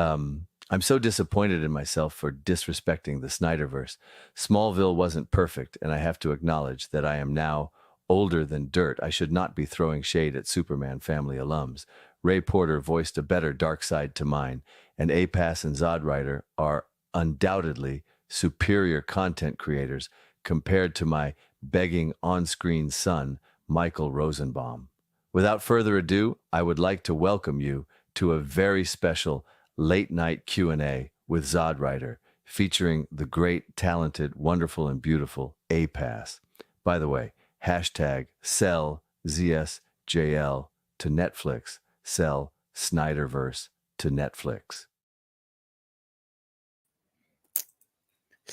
I'm so disappointed in myself for disrespecting the Snyderverse. Smallville wasn't perfect, and I have to acknowledge that I am now older than dirt. I should not be throwing shade at Superman family alums. Ray Porter voiced a better dark side to mine, and APass and ZodWriter are undoubtedly superior content creators compared to my begging on-screen son, Michael Rosenbaum. Without further ado, I would like to welcome you to a very special late night Q&A with ZodWriter featuring the great, talented, wonderful, and beautiful APass. By the way, hashtag sell ZSJL to Netflix, sell Snyderverse to Netflix.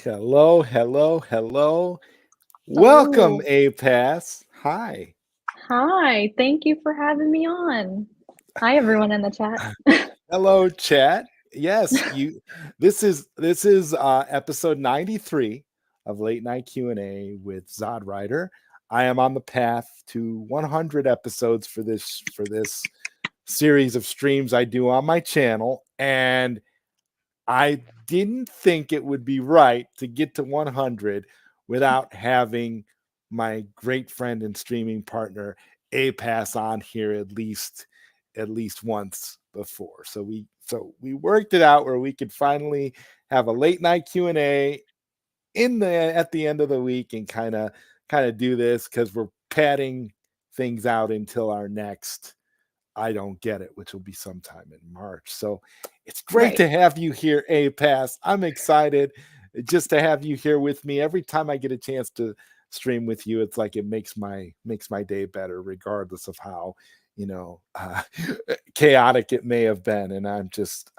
Hello, hello, hello. Welcome, Hello. APass. Hi. Hi. Thank you for having me on. Hi, everyone in the chat. Hello, chat. Yes, you. This is episode 93 of Late Night Q&A with ZodWriter. I am on the path to 100 episodes for this series of streams I do on my channel, and I didn't think it would be right to get to 100 without having my great friend and streaming partner APass on here at least once before. So we worked it out where we could finally have a late night Q&A at the end of the week and kind of do this because we're padding things out until our next I Don't Get It, which will be sometime in March. So it's great to have you here, APass. I'm excited just to have you here with me. Every time I get a chance to stream with you, it's like it makes my day better, regardless of how chaotic it may have been. And I'm just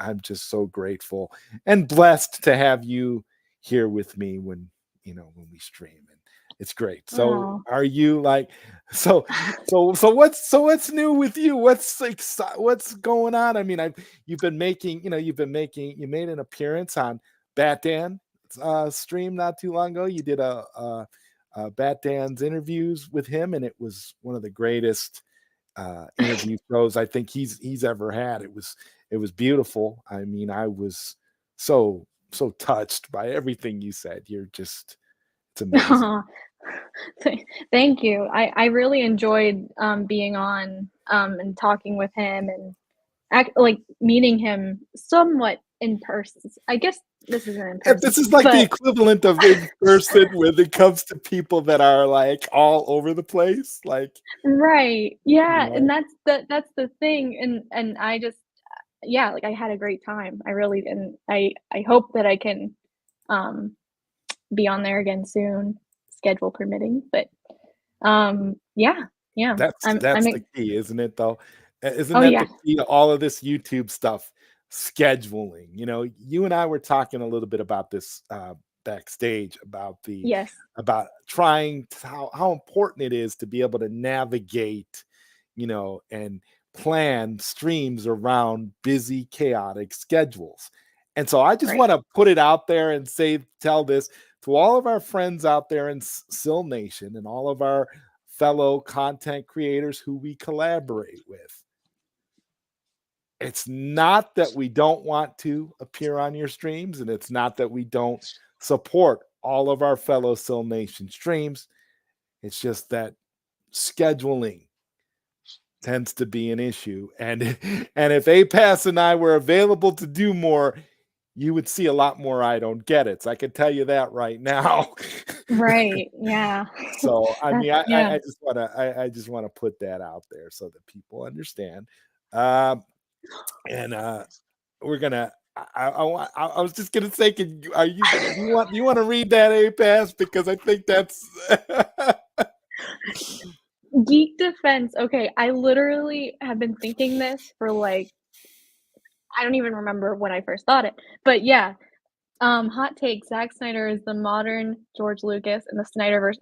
so grateful and blessed to have you here with me when we stream. And it's great. So are you like so what's new with you? What's going on? I mean, you made an appearance on Batdan's stream not too long ago. You did a Batdan's interviews with him, and it was one of the greatest interview shows I think he's ever had. It was beautiful. I mean, I was so touched by everything you said. It's amazing. Thank you. I really enjoyed being on and talking with him and meeting him somewhat in person. I guess this isn't in person. This is like the equivalent of in person when it comes to people that are like all over the place. Like right. Yeah. And that's the thing. And I just like I had a great time. I really and I hope that I can be on there again soon, schedule permitting. But yeah. That's the key, isn't it though? Isn't that the key to all of this YouTube stuff? Scheduling. You and I were talking a little bit about this backstage about trying how important it is to be able to navigate, and plan streams around busy, chaotic schedules. And so I just want to put it out there and tell this to all of our friends out there in SIL Nation and all of our fellow content creators who we collaborate with. It's not that we don't want to appear on your streams, and it's not that we don't support all of our fellow SIL Nation streams. It's just that scheduling tends to be an issue. And if APass and I were available to do more, you would see a lot more I Don't Get It. So I can tell you that right now. Right. Yeah. So I mean, I just want to put that out there so that people understand. We're gonna. I was just gonna say, you want to read that, APass, because I think that's Geek Defense. Okay, I literally have been thinking this for I don't even remember when I first thought it, but yeah. Hot take: Zack Snyder is the modern George Lucas, and the Snyderverse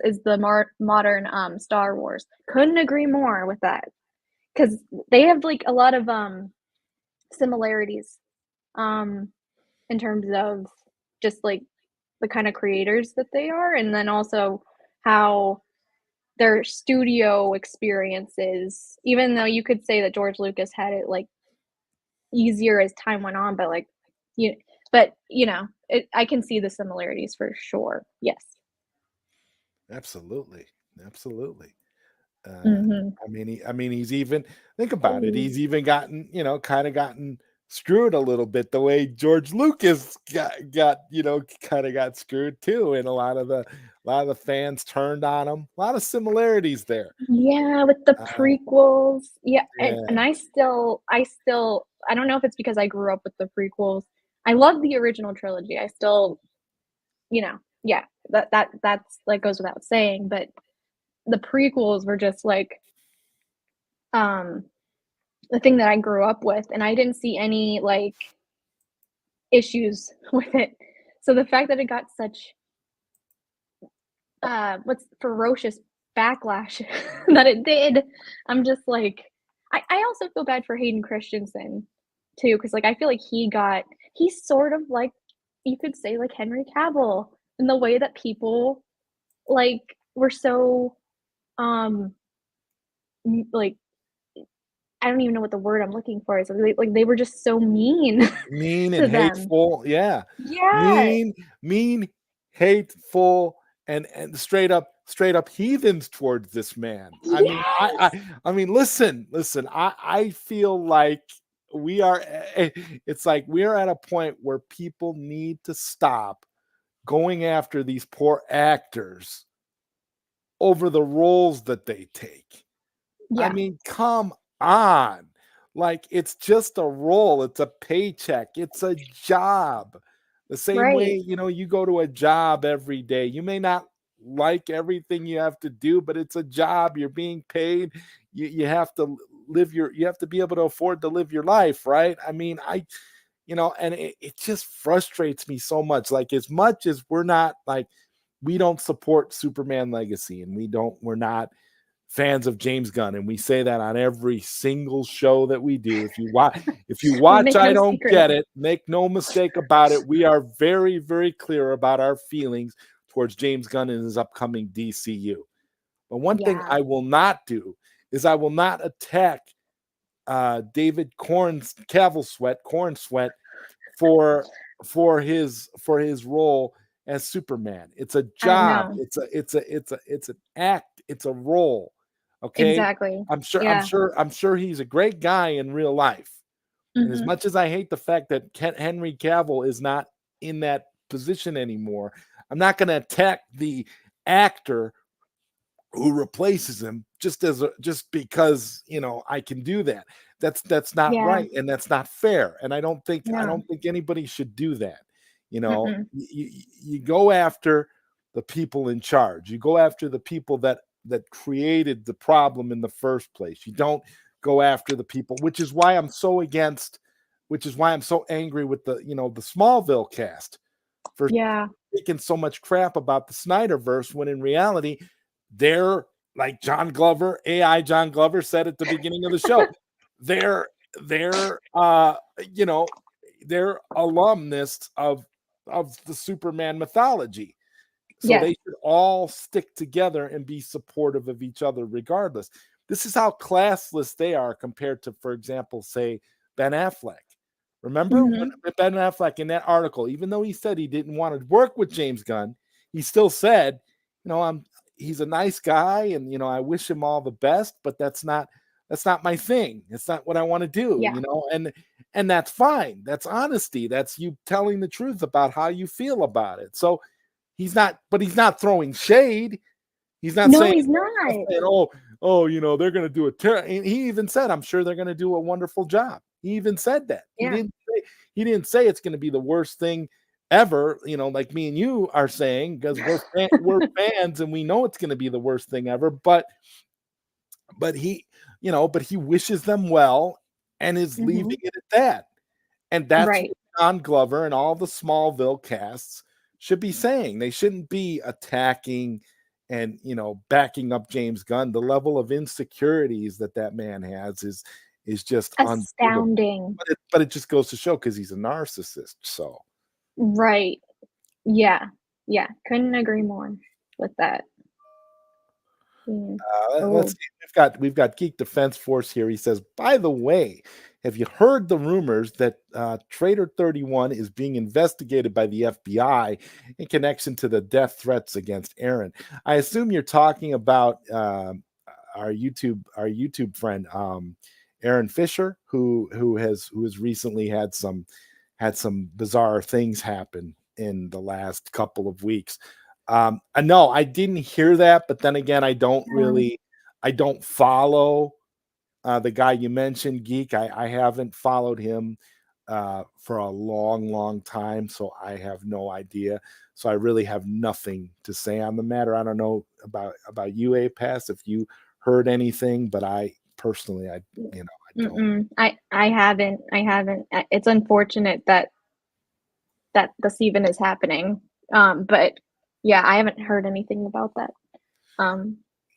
is the modern Star Wars. Couldn't agree more with that, because they have a lot of similarities in terms of just the kind of creators that they are, and then also how their studio experiences, even though you could say that George Lucas had it easier as time went on, but, like, you I can see the similarities for sure. Yes. Absolutely. Absolutely. Uh, Mhm. I mean, he's even think about it. He's even gotten, kind of gotten screwed a little bit the way George Lucas got, kind of got screwed too. And a lot of the fans turned on him. A lot of similarities there. Yeah, with the Uh, prequels. Yeah, and yeah, I don't know if it's because I grew up with the prequels. I love the original trilogy. I still, yeah, that's like goes without saying, but the prequels were just like um the thing that I grew up with, and I didn't see any like issues with it. So the fact that it got such what's ferocious backlash that it did, I'm just like I also feel bad for Hayden Christensen too, because like I feel like he's sort of like you could say like Henry Cavill in the way that people like were so um like I don't even know what the word I'm looking for is. They were just so mean mean and to them. hateful. Yeah, Yeah. mean, hateful, and straight up heathens towards this man. I mean, Yes. I mean, listen. I feel like we are. It's like we are at a point where people need to stop going after these poor actors over the roles that they take. I Yeah. mean, come on. Like, it's just a role, it's a paycheck, it's a job. The same way, Right. you go to a job every day. You may not like everything you have to do, but it's a job. You're being paid. You have to you have to be able to afford to live your life, right? I mean, and it just frustrates me so much. Like, as much as we're not like, we don't support Superman Legacy, and we're not fans of James Gunn, and we say that on every single show that we do. If you We watch make I no Don't secret of Get it. It, make no mistake about it. We are very, very clear about our feelings towards James Gunn and his upcoming DCU. But one thing Yeah. I will not do is I will not attack David Corn Sweat for for his role as Superman. It's a I job. know. It's an act. It's a role. Okay. Exactly. I'm Yeah. sure I'm sure he's a great guy in real life. And as Mhm. much as I hate the fact that Henry Cavill is not in that position anymore, I'm not going to attack the actor who replaces him just because I can do that. That's not Yeah. right, and that's not fair, and I No. don't think anybody should do that. Mm-mm. You go after the people in charge. You go after the people that created the problem in the first place. You don't go after the people, which is why I'm so angry with the Smallville cast for Yeah. taking so much crap about the Snyderverse when in reality they're like John Glover, AI John Glover said at the beginning of the show. They're they're you know, they're alumnists of the Superman mythology. So Yeah. they should all stick together and be supportive of each other regardless. This is how classless they are compared to, for example, say Ben Affleck. Remember when Mhm. Ben Affleck in that article, even though he said he didn't want to work with James Gunn, he still said, he's a nice guy and I wish him all the best, but that's not my thing. It's not what I want to do, Yeah. and that's fine. That's honesty. That's you telling the truth about how you feel about it. So he's not throwing shade. He's not No, saying, he's not. they're going to do he even said, I'm sure they're going to do a wonderful job. He even said that. Yeah. He didn't say it's going to be the worst thing ever, like me and you are saying, because we're fans and we know it's going to be the worst thing ever, but but he wishes them well and is leaving Mhm. it at that. And that's what Right. John Glover and all the Smallville casts should be saying. They shouldn't be attacking and backing up James Gunn. The level of insecurities that man has is just unbelievable. Astounding. But it just goes to show because he's a narcissist. So Right. Yeah. Yeah. Couldn't agree more with that. Mm. let's Oh. see. We've got Geek Defense Force here. He says, by the way, have you heard the rumors that Trader 31 is being investigated by the FBI in connection to the death threats against Aaron? I assume you're talking about our YouTube friend Aaron Fisher, who has recently had some bizarre things happen in the last couple of weeks. No, I didn't hear that, but then again, I don't follow the guy you mentioned, Geek. I haven't followed him for a long time, so I have no idea. So I really have nothing to say on the matter. I don't know about you, APass, if you heard anything, but I personally, I don't. I haven't. It's unfortunate that this even is happening. But yeah, I haven't heard anything about that.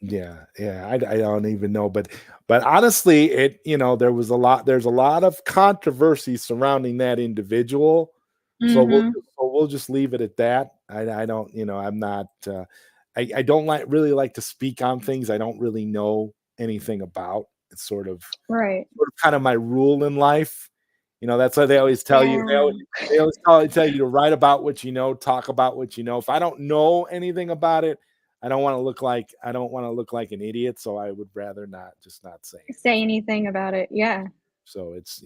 Yeah, I don't even know, but honestly, there's a lot of controversy surrounding that individual. So we'll just leave it at that. I don't, I'm not. I don't really like to speak on things I don't really know anything about. It's sort of kind of my rule in life. That's why they always tell you. They always tell you to write about what you know, talk about what you know. If I don't know anything about it, I don't want to look like an idiot. So I would rather not say anything about it. Yeah. So it's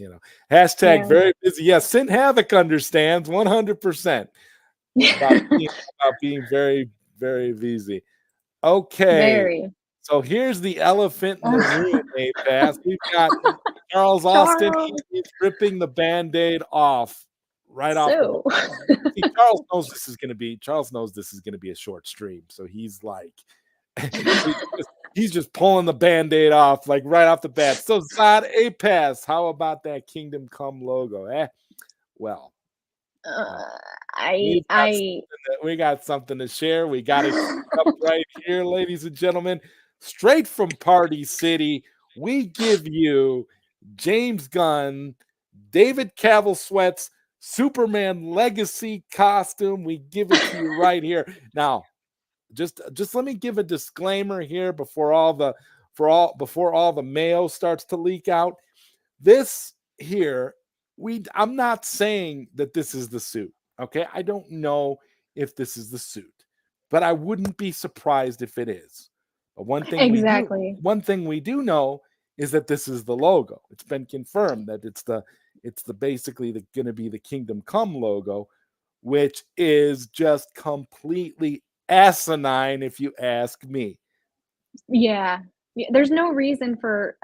hashtag very busy. Yes, Sin Havoc understands 100% about being very, very busy. Okay. Very. So here's the elephant in the room, APass. We've got Charles Austin. He's ripping the Band-Aid off off. See, Charles knows this is going to be a short stream. So he's like, he's just pulling the Band-Aid off, like right off the bat. So Zod, APass, how about that Kingdom Come logo? Well, we got something to share. We got it up right here, ladies and gentlemen, straight from Party City. We give you James Gunn, David Cavill Sweat's Superman Legacy costume. We give it to you right here. Now, just let me give a disclaimer here before all the mayo starts to leak out. This here, I'm not saying that this is the suit. Okay, I don't know if this is the suit, but I wouldn't be surprised if it is. But one thing we do know is that this is the logo. It's been confirmed that it's basically going to be the Kingdom Come logo, which is just completely asinine, if you ask me. Yeah, there's no reason for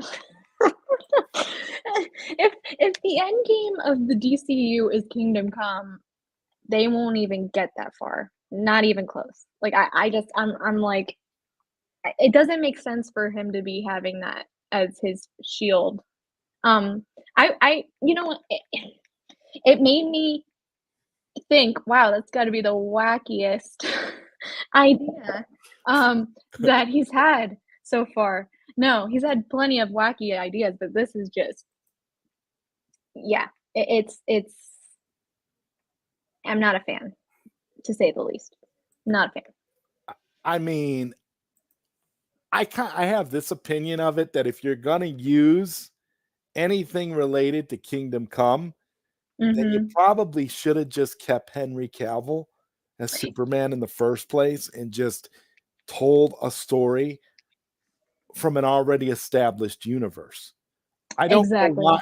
if the end game of the DCU is Kingdom Come, they won't even get that far. Not even close. Like I'm like, it doesn't make sense for him to be having that as his shield. I it made me think, wow, that's got to be the wackiest idea that he's had so far. No, he's had plenty of wacky ideas, but this is just, yeah, it's I'm not a fan, to say the least. Not a fan. I mean, I have this opinion of it, that if you're going to use anything related to Kingdom Come, then you probably should have just kept Henry Cavill as Superman in the first place and just told a story from an already established universe. I don't know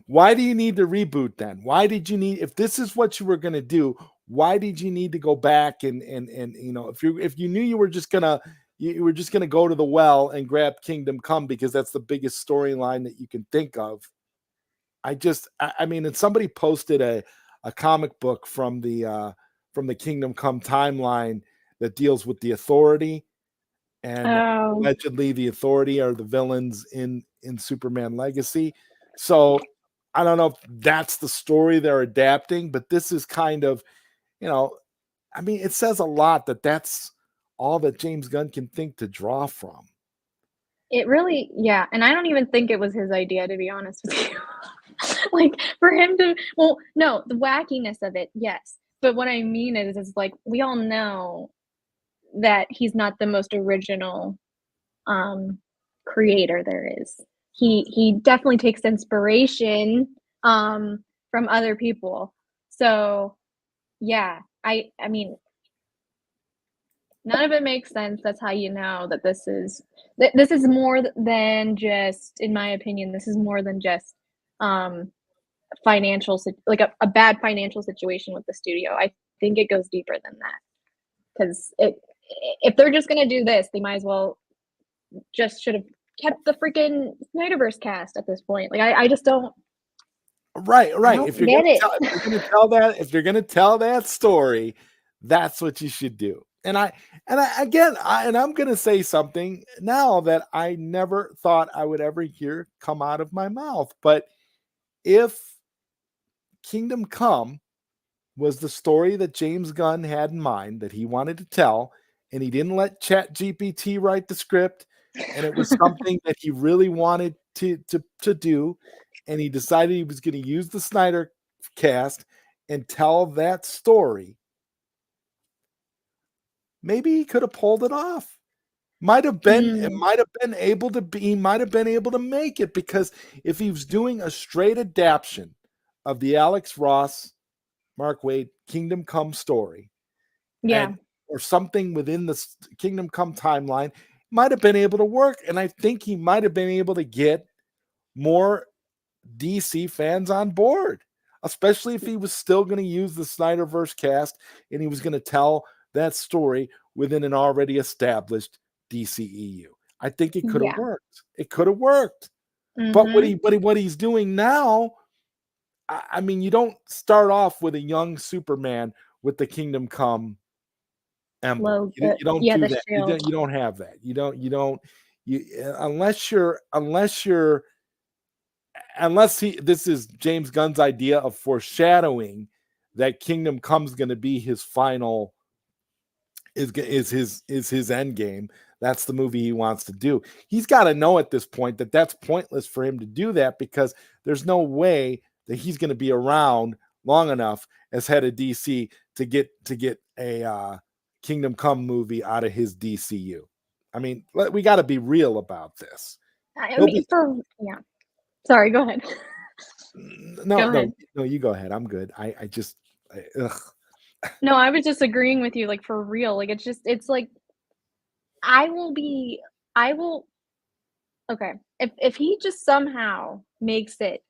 why do you need to reboot then? Why did you need, if this is what you were going to do, why did you need to go back and if you knew you were just going to go to the well and grab Kingdom Come because that's the biggest storyline that you can think of. I mean, and somebody posted a comic book from the Kingdom Come timeline that deals with the Authority, and allegedly the Authority are the villains in Superman Legacy. So I don't know if that's the story they're adapting, but this is kind of, I mean, it says a lot that that's all that James Gunn can think to draw from. It really, yeah, and I don't even think it was his idea, to be honest with you. Like, for him to, well, no, the wackiness of it, yes. But what I mean is like, we all know that he's not the most original creator there is. he definitely takes inspiration from other people. So yeah, I mean, none of it makes sense. That's how you know that this is more than just, in my opinion, this is more than just financial, like a bad financial situation with the studio. I think it goes deeper than that, because if they're just gonna do this, they might as well just should have kept the freaking Snyderverse cast at this point. Like I just don't. Right. I don't If you're get gonna it. tell, if you're gonna tell that story, that's what you should do. And I'm gonna say something now that I never thought I would ever hear come out of my mouth. But if Kingdom Come was the story that James Gunn had in mind that he wanted to tell, and he didn't let Chat GPT write the script, and it was something that he really wanted to do, and he decided he was going to use the Snyder cast and tell that story, maybe he could have pulled it off. Might have been able to make it, because if he was doing a straight adaptation of the Alex Ross, Mark Waid Kingdom Come story, Yeah. or something within the Kingdom Come timeline, might have been able to work. And I think he might have been able to get more DC fans on board, especially if he was still going to use the Snyderverse cast and he was going to tell that story within an already established DCEU. I think it could have worked. It could have worked. But what he's doing now, I mean, you don't start off with a young Superman with the Kingdom Come emblem. You don't do that. You don't have that. This is James Gunn's idea of foreshadowing that Kingdom Come's going to be his final, is his end game. That's the movie he wants to do. He's got to know at this point that that's pointless for him to do that, because there's no way that he's going to be around long enough as head of DC to get a Kingdom Come movie out of his DCU. I mean, we got to be real about this. Sorry, go ahead. No, you go ahead. I'm good. No, I was just agreeing with you, like, for real. Like, it's like, I will okay. If he just somehow makes it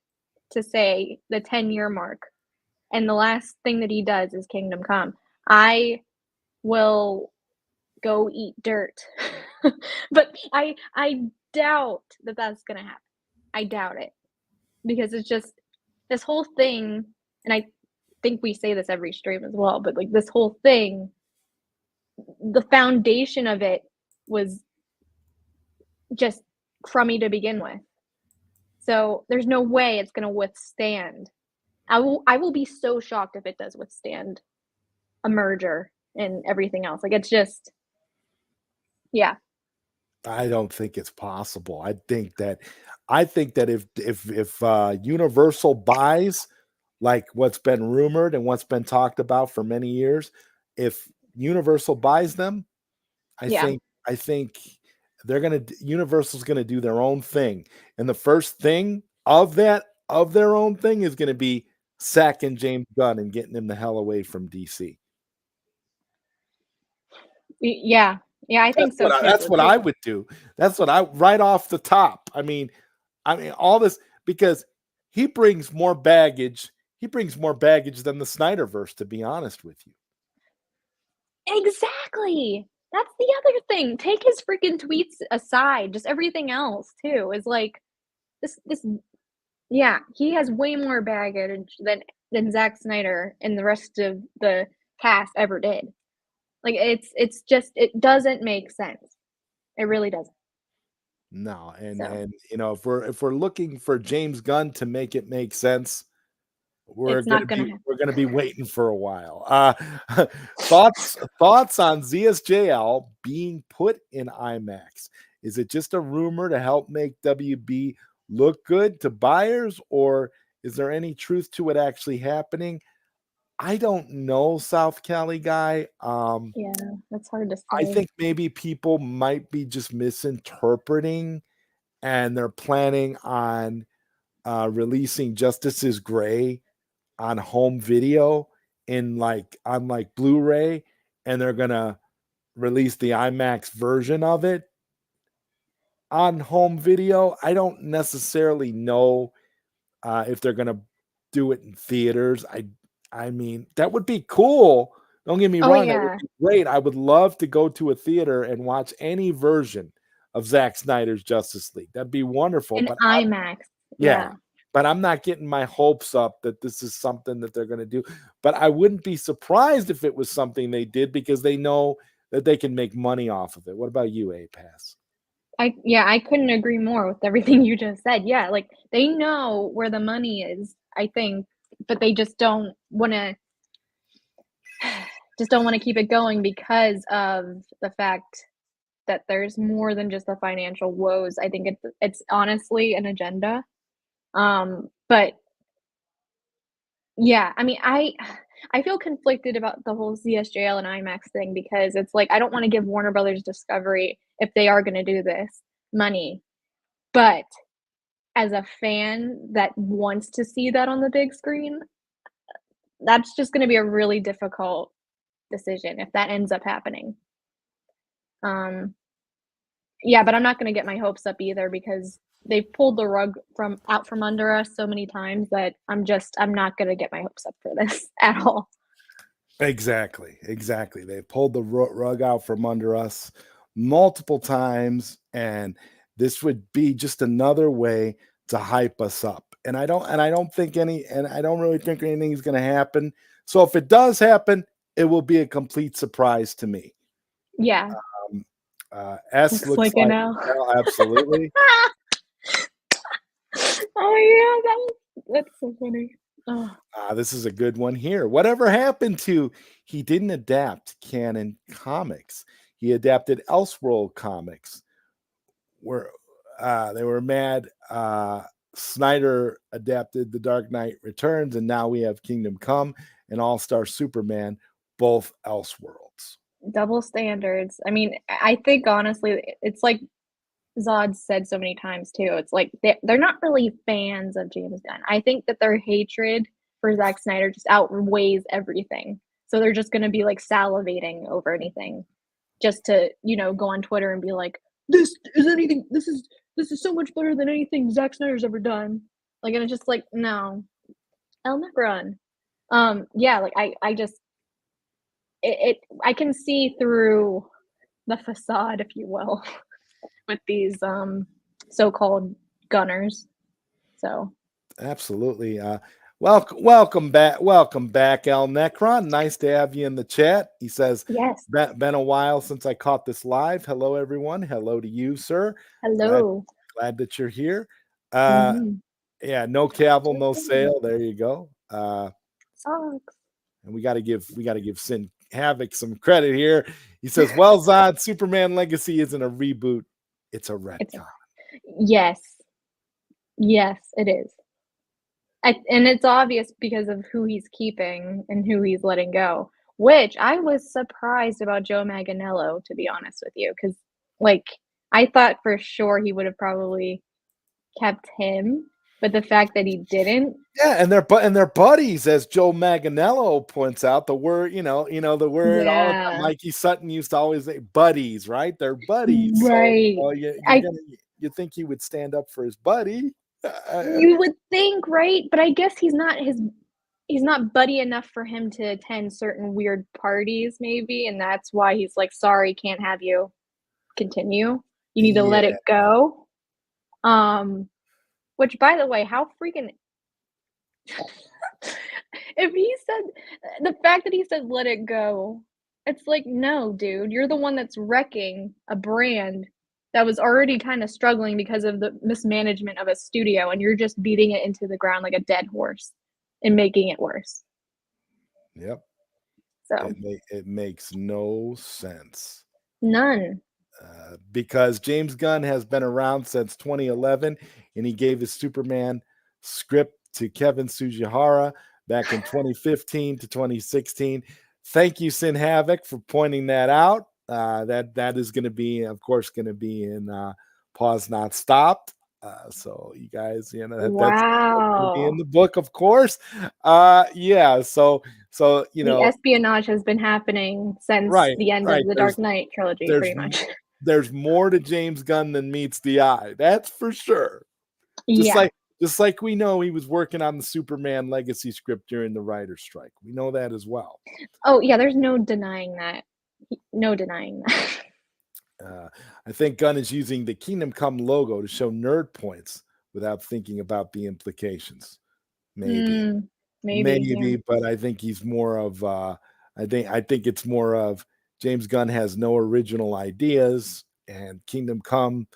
to, say, the 10-year mark, and the last thing that he does is Kingdom Come, I will go eat dirt. But I doubt that that's gonna happen. I doubt it, because it's just this whole thing, and I think we say this every stream as well, but like this whole thing, the foundation of it was just crummy to begin with. So there's no way it's gonna withstand. I will be so shocked if it does withstand a merger and everything else. Like, it's just, yeah. I don't think it's possible. I think that if Universal buys, like what's been rumored and what's been talked about for many years, if Universal buys them, I think Universal's gonna do their own thing, and the first thing of their own thing is gonna be sacking James Gunn and getting him the hell away from DC. Yeah, I think so too. That's what I would do. That's what right off the top. I mean, all this, because he brings more baggage. He brings more baggage than the Snyderverse, to be honest with you. Exactly. That's the other thing. Take his freaking tweets aside, just everything else too is like this. Yeah, he has way more baggage than Zack Snyder and the rest of the cast ever did. Like, it's just, it doesn't make sense. It really doesn't. No, and if we're looking for James Gunn to make it make sense, we're gonna be waiting for a while. Thoughts on ZSJL being put in IMAX? Is it just a rumor to help make WB look good to buyers, or is there any truth to it actually happening? I don't know, South Cali guy. Yeah, that's hard to say. I think maybe people might be just misinterpreting and they're planning on releasing Justice Gray on home video on Blu-ray, and they're gonna release the IMAX version of it on home video. I don't necessarily know if they're gonna do it in theaters. I mean, that would be cool. Don't get me Oh wrong, that would yeah, be great. I would love to go to a theater and watch any version of Zack Snyder's Justice League. That'd be wonderful. in But IMAX. yeah, Yeah. but I'm not getting my hopes up that this is something that they're going to do. But I wouldn't be surprised if it was something they did, because they know that they can make money off of it. What about you, APass? I couldn't agree more with everything you just said. Yeah, like they know where the money is, I think, but they just don't want to keep it going because of the fact that there's more than just the financial woes. I think it's honestly an agenda. But yeah, I mean, I feel conflicted about the whole CSJL and IMAX thing because it's like I don't want to give Warner Brothers Discovery, if they are going to do this, money. But as a fan that wants to see that on the big screen, that's just going to be a really difficult decision if that ends up happening. Yeah, but I'm not going to get my hopes up either because they've pulled the rug out from under us so many times that I'm not going to get my hopes up for this at all. Exactly. They pulled the rug out from under us multiple times, and this would be just another way to hype us up. And I don't really think anything's going to happen. So if it does happen, it will be a complete surprise to me. Yeah. S looks like an L. Absolutely. Oh yeah, that's so funny. Oh. This is a good one here. Whatever happened to he didn't adapt canon comics? He adapted Elseworld comics. Where they were mad. Snyder adapted The Dark Knight Returns, and now we have Kingdom Come and All-Star Superman, both Elseworlds. Double standards. I mean, I think honestly, it's like Zod said so many times too. It's like they're not really fans of James Gunn. I think that their hatred for Zack Snyder just outweighs everything. So they're just going to be like salivating over anything, just to go on Twitter and be like, "This is so much better than anything Zack Snyder's ever done." Like, and it's just like, no, El Negron. Yeah, like I just I can see through the facade, if you will, with these so-called gunners. So absolutely. Welcome back, El Necron. Nice to have you in the chat. He says, yes, been a while since I caught this live. Hello, everyone. Hello to you, sir. hello. Glad that you're here. Mhm. Yeah, no cavil, no sail. There you go. Sucks. And we got to give Sin Havoc some credit here. He says, "Well, Zod, Superman Legacy isn't a reboot; it's a retcon." Yes, it is. And it's obvious because of who he's keeping and who he's letting go. Which I was surprised about Joe Manganiello, to be honest with you, because like I thought for sure he would have probably kept him, but the fact that he didn't. Yeah, and they're buddies, as Joe Manganiello points out. The word, the word. All the time, Mikey Sutton used to always say buddies, right? They're buddies, right? So you think he would stand up for his buddy? You would think, right? But I guess he's not buddy enough for him to attend certain weird parties, maybe, and that's why he's like, sorry, can't have you continue. You need to let it go. Which, by the way, how freaking if he said the fact that he said let it go, it's like, no, dude, you're the one that's wrecking a brand that was already kind of struggling because of the mismanagement of a studio, and you're just beating it into the ground like a dead horse and making it worse. Yep. So it makes no sense. None. Because James Gunn has been around since 2011, and he gave his Superman script to Kevin Sugihara back in 2015 to 2016. Thank you, Sin Havoc, for pointing that out. That is going to be, of course, in Pause Not Stopped. So you guys, that's gonna be in Wow. the book, of course. Yeah. So The espionage has been happening since right, the end of right. the Dark Knight trilogy, There's pretty much. there's more to James Gunn than meets the eye. That's for sure. Just Yeah. like we know he was working on the Superman legacy script during the writer's strike. We know that as well. Oh, yeah, there's no denying that. No denying that. I think Gunn is using the Kingdom Come logo to show nerd points without thinking about the implications. Maybe, Maybe, yeah. but I think he's more of. I think it's more of James Gunn has no original ideas, and Kingdom Come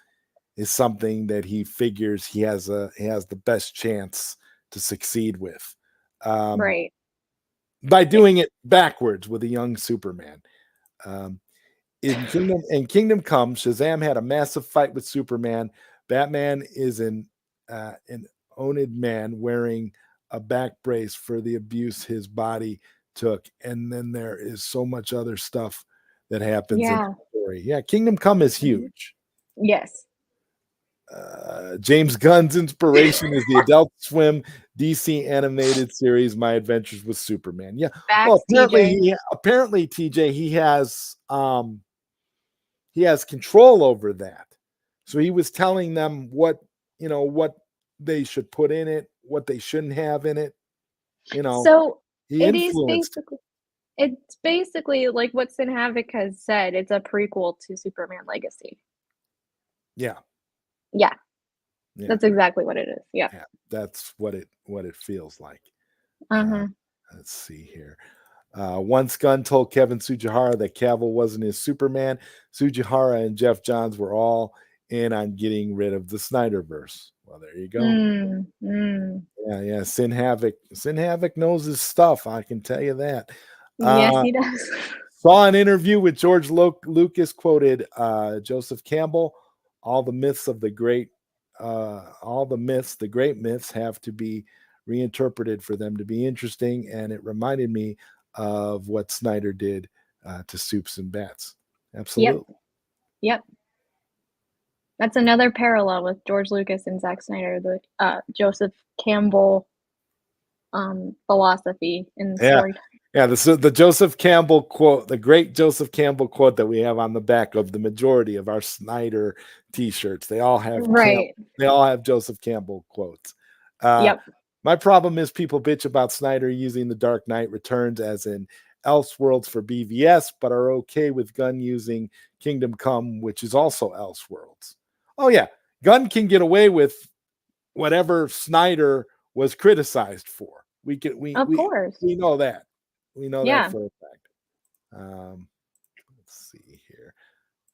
is something that he figures he has the best chance to succeed with. Right. By doing it backwards with a young Superman. Um, in Kingdom Come, Shazam had a massive fight with Superman. Batman is an owned man wearing a back brace for the abuse his body took, and then there is so much other stuff that happens in Yeah. the story. Yeah, Kingdom Come is huge. Yes. James Gunn's inspiration is the Adult Swim DC animated series My Adventures with Superman. Yeah. Well, Facts, TJ. apparently TJ he has control over that. So he was telling them what they should put in it, what they shouldn't have in it. So He influenced. it's basically like what Sin Havoc has said. It's a prequel to Superman Legacy. Yeah. Yeah. That's exactly what it is. Yeah. That's what it feels like. Uh-huh. Let's see here. Once Gunn told Kevin Tsujihara that Cavill wasn't his Superman, Tsujihara and Jeff Johns were all in on getting rid of the Snyderverse. Well, there you go. Yeah. Sin Havoc knows his stuff. I can tell you that. Yes, he does. Saw an interview with George Lucas quoted Joseph Campbell. All the great myths have to be reinterpreted for them to be interesting, and it reminded me of what Snyder did to Soups and Bats. Absolutely. Yep. That's another parallel with George Lucas and Zack Snyder, the Joseph Campbell philosophy in storytelling. Yeah, the Joseph Campbell quote, the great Joseph Campbell quote that we have on the back of the majority of our Snyder t-shirts. They all have Joseph Campbell quotes. Yep. My problem is people bitch about Snyder using the Dark Knight Returns as in Elseworlds for BVS, but are okay with Gunn using Kingdom Come, which is also Elseworlds. Oh yeah, Gunn can get away with whatever Snyder was criticized for. Of course. We know that. We know that for a fact. Let's see here.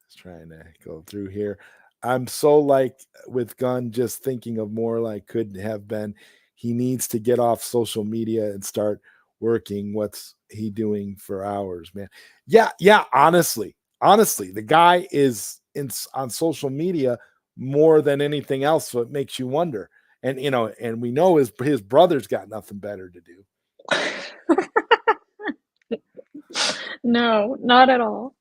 Just trying to go through here. I'm so like with Gunn, just thinking of more like could have been. He needs to get off social media and start working. What's he doing for hours, man? Yeah. Honestly, the guy is on social media more than anything else. So it makes you wonder. And and we know his brother's got nothing better to do. No, not at all.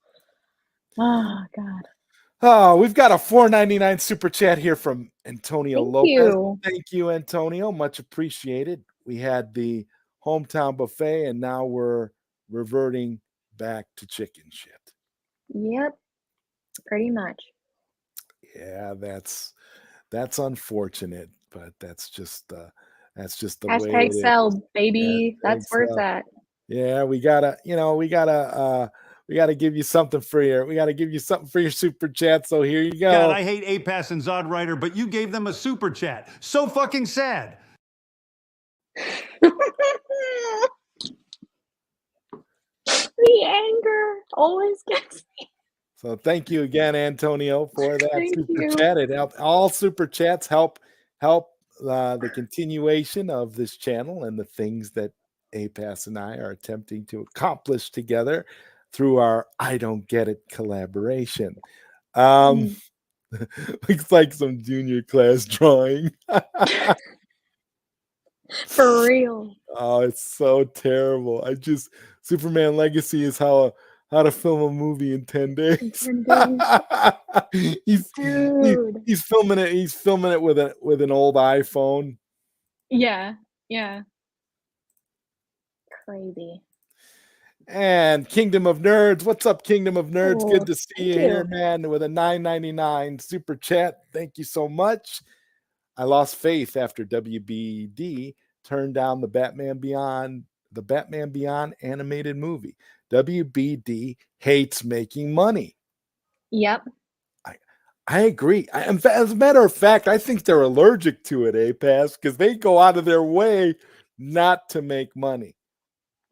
Oh God. Oh, we've got a $4.99 super chat here from Antonio Lopez. Thank you, Antonio. Much appreciated. We had the hometown buffet, and now we're reverting back to chicken shit. Yep, pretty much. Yeah, that's unfortunate, but that's just the Hashtag way it sell, is. baby. That's where it's at. Yeah, we gotta give you something for your super chat. So here you go. God, I hate APass and ZodWriter, but you gave them a super chat. So fucking sad. The anger always gets me. So thank you again, Antonio, for that super chat. It helped. All super chats help the continuation of this channel and the things that APass and I are attempting to accomplish together through our I Don't Get It collaboration. Looks like some junior class drawing. For real. Oh, it's so terrible. Superman Legacy is how how to film a movie in 10 days. 10 days. he's Dude. he's filming it. He's filming it with an old iPhone. Yeah. Crazy. And Kingdom of Nerds, what's up, Kingdom of Nerds? Oh, Good to see thank you here, you. man. With a $9.99 super chat. Thank you so much. I lost faith after WBD turned down the Batman Beyond animated movie. WBD hates making money. Yep. I agree. As a matter of fact, I think they're allergic to it, APass, because they go out of their way not to make money.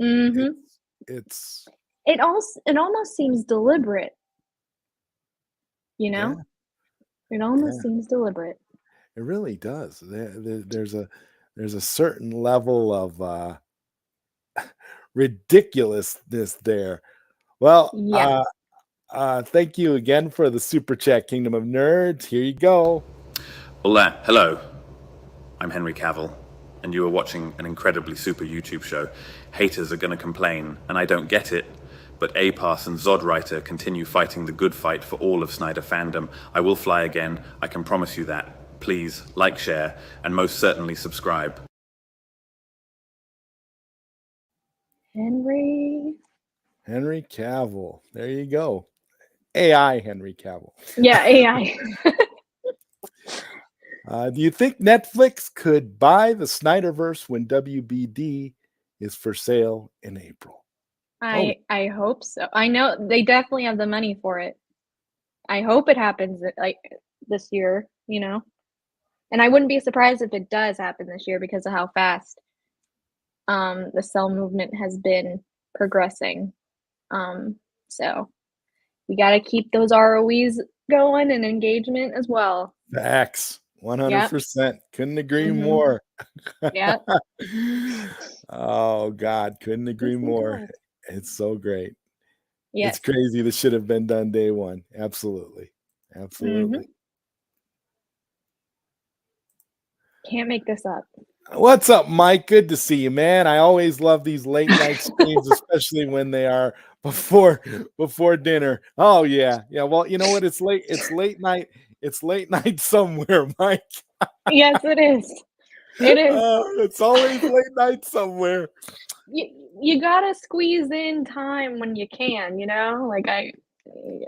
Mm-hmm. It almost seems deliberate. You know? Yeah. It almost seems deliberate. It really does. There's a certain level of ridiculousness there. Well, Yeah. thank you again for the super chat, Kingdom of Nerds. Here you go. Well, hello. I'm Henry Cavill, and you are watching an incredibly super YouTube show. Haters are going to complain, and I don't get it. But APass and ZodWriter continue fighting the good fight for all of Snyder fandom. I will fly again. I can promise you that. Please like, share, and most certainly subscribe. Henry Cavill. There you go. AI Henry Cavill. Yeah, AI. Do you think Netflix could buy the Snyderverse when WBD is for sale in April? I hope so. I know they definitely have the money for it. I hope it happens like this year, you know. And I wouldn't be surprised if it does happen this year because of how fast the cell movement has been progressing. So we got to keep those ROEs going and engagement as well. Facts. 100%. Couldn't agree more. Yeah. Oh God, couldn't agree more. It's so great. Yes. It's crazy. This should have been done day one. Absolutely. Can't make this up. What's up, Mike? Good to see you, man. I always love these late night streams, especially when they are before dinner. Oh yeah. Well, you know what? It's late night. It's late night somewhere, Mike. Yes, it is. It is. It's always late night somewhere. You gotta squeeze in time when you can, you know. Like I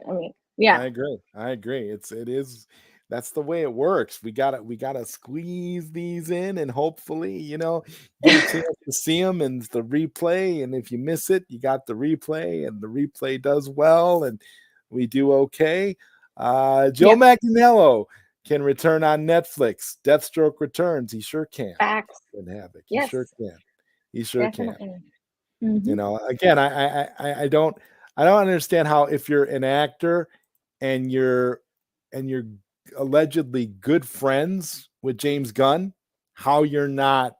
mean, yeah. I agree. It is. That's the way it works. We gotta squeeze these in, and hopefully, you know, get a chance to see them and the replay. And if you miss it, you got the replay, and the replay does well, and we do okay. Joe Manganiello can return on Netflix. Deathstroke returns. He sure can. Facts. Havoc. Yes. He sure can. He sure Definitely. can. Mm-hmm. You know, again, I don't understand how, if you're an actor and you're allegedly good friends with James Gunn, how you're not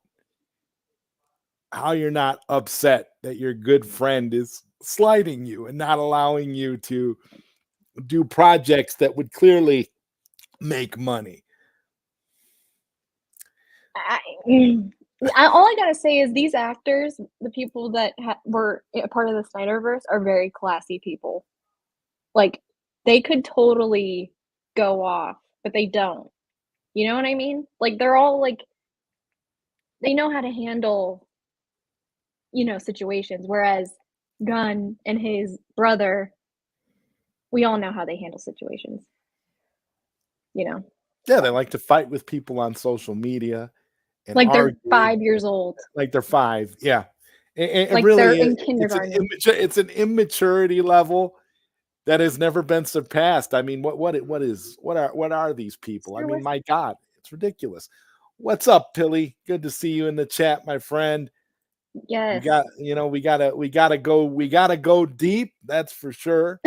upset that your good friend is slighting you and not allowing you to do projects that would clearly make money. All I gotta say is these actors, the people that were a part of the Snyderverse, are very classy people. Like, they could totally go off, but they don't. You know what I mean? Like, they're all like, they know how to handle, you know, situations. Whereas Gunn and his brother, we all know how they handle situations. You know? Yeah, they like to fight with people on social media. And like argue. They're 5 years old. Like they're 5. Yeah. It like really they're is. in kindergarten. It's an immaturity level that has never been surpassed. I mean, what are these people? I mean, my God, it's ridiculous. What's up, Pilly? Good to see you in the chat, my friend. Yes. We gotta go deep. That's for sure.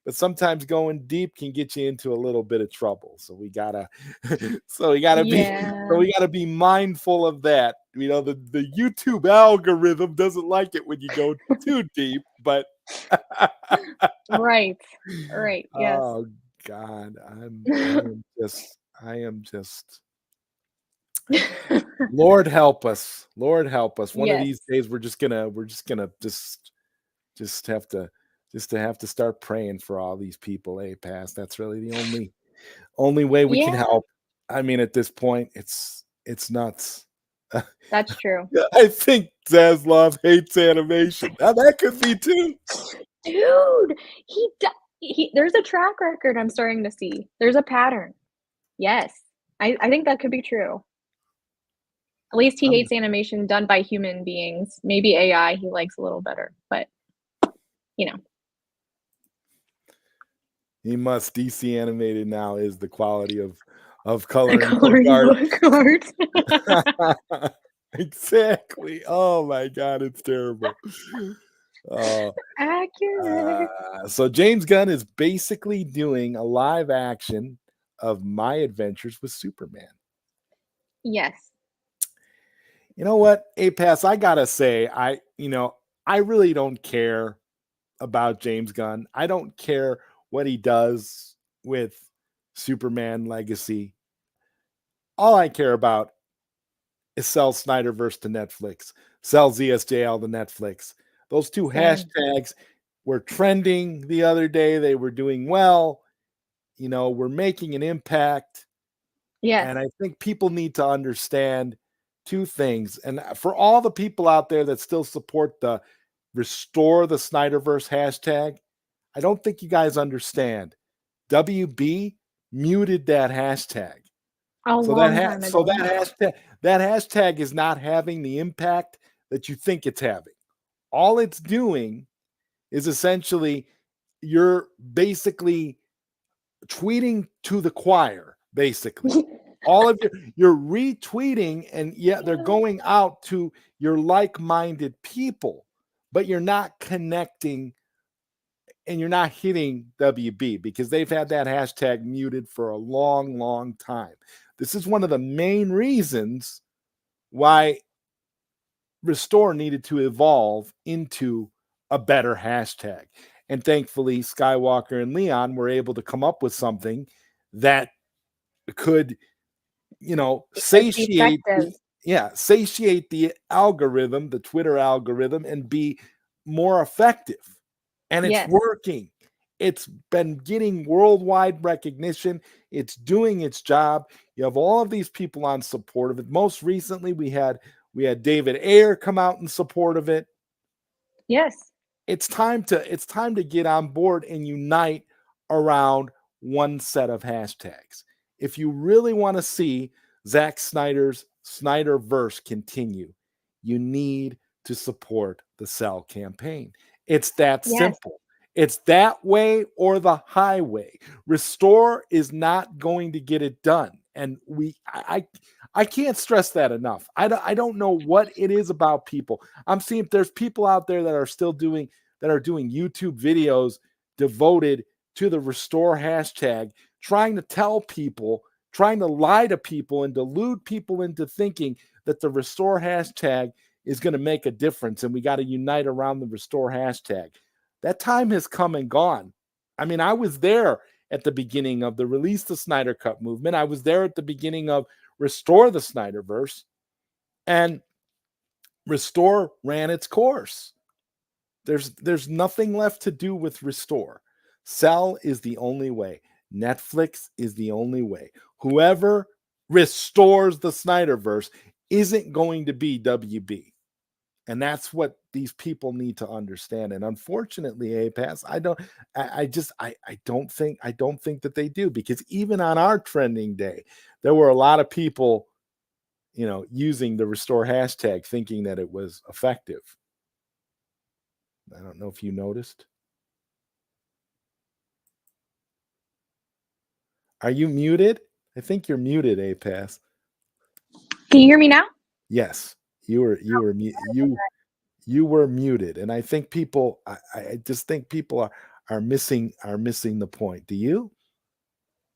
But sometimes going deep can get you into a little bit of trouble. So we gotta be mindful of that. You know, the YouTube algorithm doesn't like it when you go too deep, but right. Yes. Oh God, I am just Lord help us. One of these days we're just gonna Just have to start praying for all these people. APass. That's really the only way we can Yeah, help. I mean, at this point, it's nuts. that's true. I think Zaslav hates animation. Now, that could be too. Dude, there's a track record I'm starting to see. There's a pattern. Yes. I think that could be true. At least he hates animation done by human beings. Maybe AI he likes a little better, but you know. He must. DC animated now is the quality of coloring Coloring book art. Exactly. Oh my God, it's terrible. Accurate. So James Gunn is basically doing a live action of My Adventures with Superman. Yes. You know what, APass, I gotta say, I really don't care about James Gunn. I don't care what he does with Superman Legacy. All I care about is sell Snyderverse to Netflix, sell ZSJL to Netflix. Those two hashtags were trending the other day. They were doing well. We're making an impact. Yes. And I think people need to understand two things. And for all the people out there that still support the restore the Snyderverse hashtag, I don't think you guys understand. WB muted that hashtag. That hashtag is not having the impact that you think it's having. All it's doing is essentially you're basically tweeting to the choir, basically. All of you're retweeting, and they're going out to your like-minded people, but you're not connecting and you're not hitting WB because they've had that hashtag muted for a long, long time. This is one of the main reasons why Restore needed to evolve into a better hashtag. And thankfully, Skywalker and Leon were able to come up with something that could, satiate the algorithm, the Twitter algorithm, and be more effective. And it's working. It's been getting worldwide recognition. It's doing its job. You have all of these people on support of it. Most recently, we had David Ayer come out in support of it. Yes. It's time to get on board and unite around one set of hashtags. If you really want to see Zack Snyder's Snyderverse continue, you need to support the Cell campaign. It's that simple. It's that way or the highway. Restore is not going to get it done. And I can't stress that enough. I don't know what it is about people. I'm seeing there's people out there that are doing YouTube videos devoted to the Restore hashtag, trying to lie to people and delude people into thinking that the Restore hashtag is going to make a difference and we got to unite around the Restore hashtag. That time has come and gone. I mean, I was there at the beginning of the Release the Snyder Cut movement. I was there at the beginning of Restore the Snyderverse, and Restore ran its course. There's nothing left to do with Restore. Cell is the only way. Netflix is the only way. Whoever restores the Snyderverse isn't going to be WB. And that's what these people need to understand. And unfortunately, APass, I don't think that they do, because even on our trending day, there were a lot of people, using the Restore hashtag thinking that it was effective. I don't know if you noticed. Are you muted? I think you're muted, APass. Can you hear me now? Yes, you were muted, and I think people. I just think people are missing the point. Do you?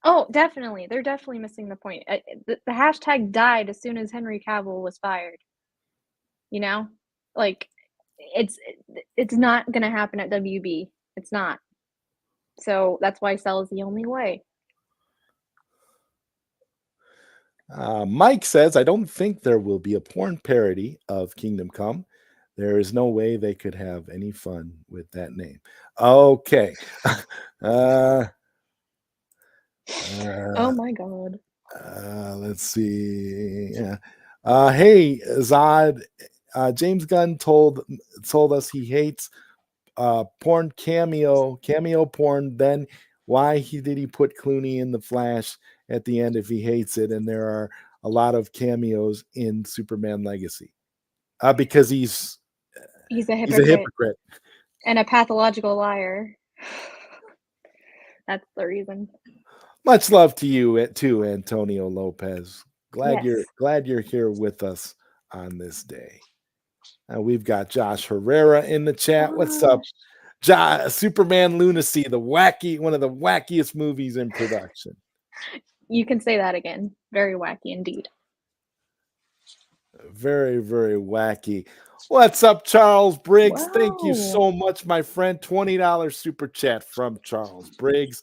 Oh, definitely. They're definitely missing the point. The hashtag died as soon as Henry Cavill was fired. Like it's not going to happen at WB. It's not. So that's why Cell is the only way. Mike says, I don't think there will be a porn parody of Kingdom Come. There is no way they could have any fun with that name. Okay. Oh my god. Let's see. Yeah. Hey, Zod. James Gunn told us he hates porn cameo porn. Then why did he put Clooney in the Flash at the end if he hates it? And there are a lot of cameos in Superman Legacy because he's He's a a hypocrite hypocrite. and a pathological liar. That's the reason. Much love to you too, Antonio Lopez. Glad Yes. you're here with us on this day. We've got Josh Herrera in the chat. What's up, Superman Lunacy, one of the wackiest movies in production. You can say that again. Very wacky indeed. Very, very wacky. What's up, Charles Briggs? Wow. Thank you so much, my friend. $20 super chat from Charles Briggs.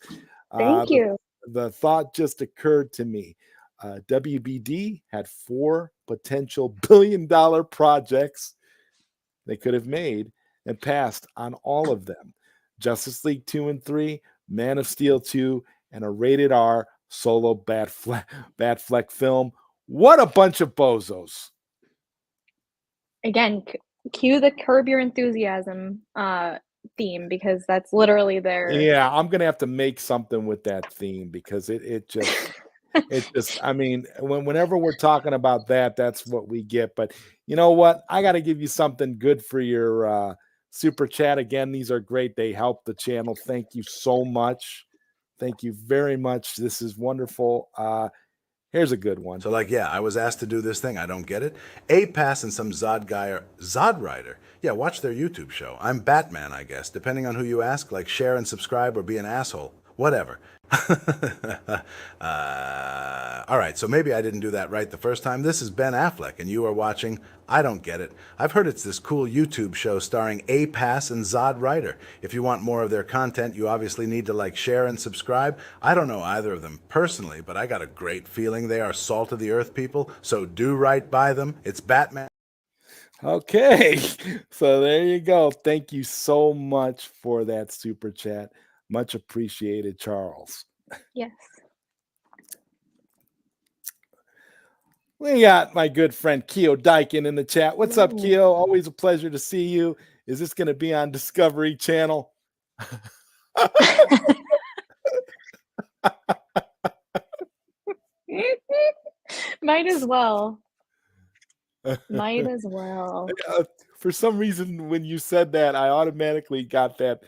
Thank you. The thought just occurred to me. WBD had 4 potential billion-dollar projects they could have made and passed on all of them. Justice League 2 and 3, Man of Steel 2, and a rated R solo Batfleck film. What a bunch of bozos. Again, cue the Curb Your Enthusiasm theme, because that's literally their... Yeah, I'm gonna have to make something with that theme, because it just I mean, whenever we're talking about that, that's what we get. But you know what? I got to give you something good for your super chat. Again, these are great. They help the channel. Thank you so much. Thank you very much. This is wonderful. Here's a good one. So, yeah, I was asked to do this thing. I don't get it. APass and some ZodWriter. Yeah, watch their YouTube show. I'm Batman, I guess. Depending on who you ask, share and subscribe or be an asshole. Whatever. All right, so maybe I didn't do that right the first time. This is Ben Affleck, and you are watching I Don't Get It. I've heard it's this cool YouTube show starring APass and ZodWriter. If you want more of their content, you obviously need to share and subscribe. I don't know either of them personally, but I got a great feeling they are salt of the earth people, so do right by them. It's Batman. Okay, so there you go. Thank you so much for that super chat. Much appreciated, Charles. Yes. We got my good friend Keo Dykin in the chat. What's up, Keo? Always a pleasure to see you. Is this going to be on Discovery Channel? Might as well. Might as well. For some reason, when you said that, I automatically got that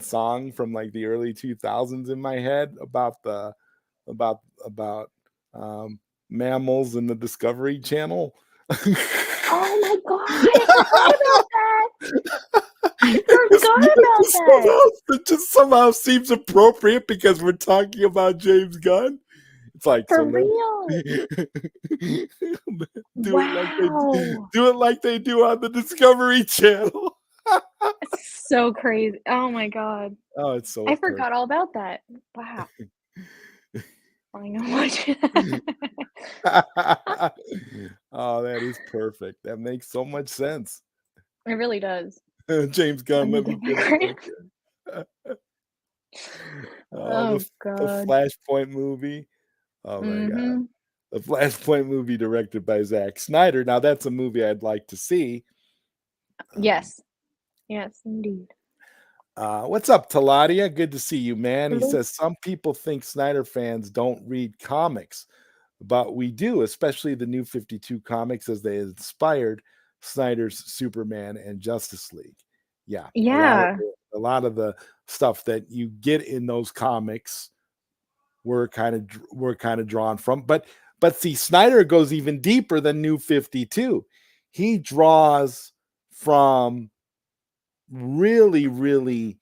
song from the early 2000s in my head about mammals in the Discovery Channel. Oh my god! I forgot about that. It just somehow seems appropriate because we're talking about James Gunn. It's For real. do it like they do on the Discovery Channel. It's so crazy. Oh my god. Oh, it's so. I forgot all about that. Wow. I know what. Oh, that is perfect. That makes so much sense. It really does. James Gunn, let me get it. Oh god. The Flashpoint movie. Oh my god. The Flashpoint movie directed by Zack Snyder. Now that's a movie I'd like to see. Yes. Yes, indeed. What's up, Taladia? Good to see you, man. He says some people think Snyder fans don't read comics, but we do, especially the New 52 comics, as they inspired Snyder's Superman and Justice League. Yeah. Yeah. A lot of the stuff that you get in those comics were kind of drawn from. But see, Snyder goes even deeper than New 52. He draws from really, really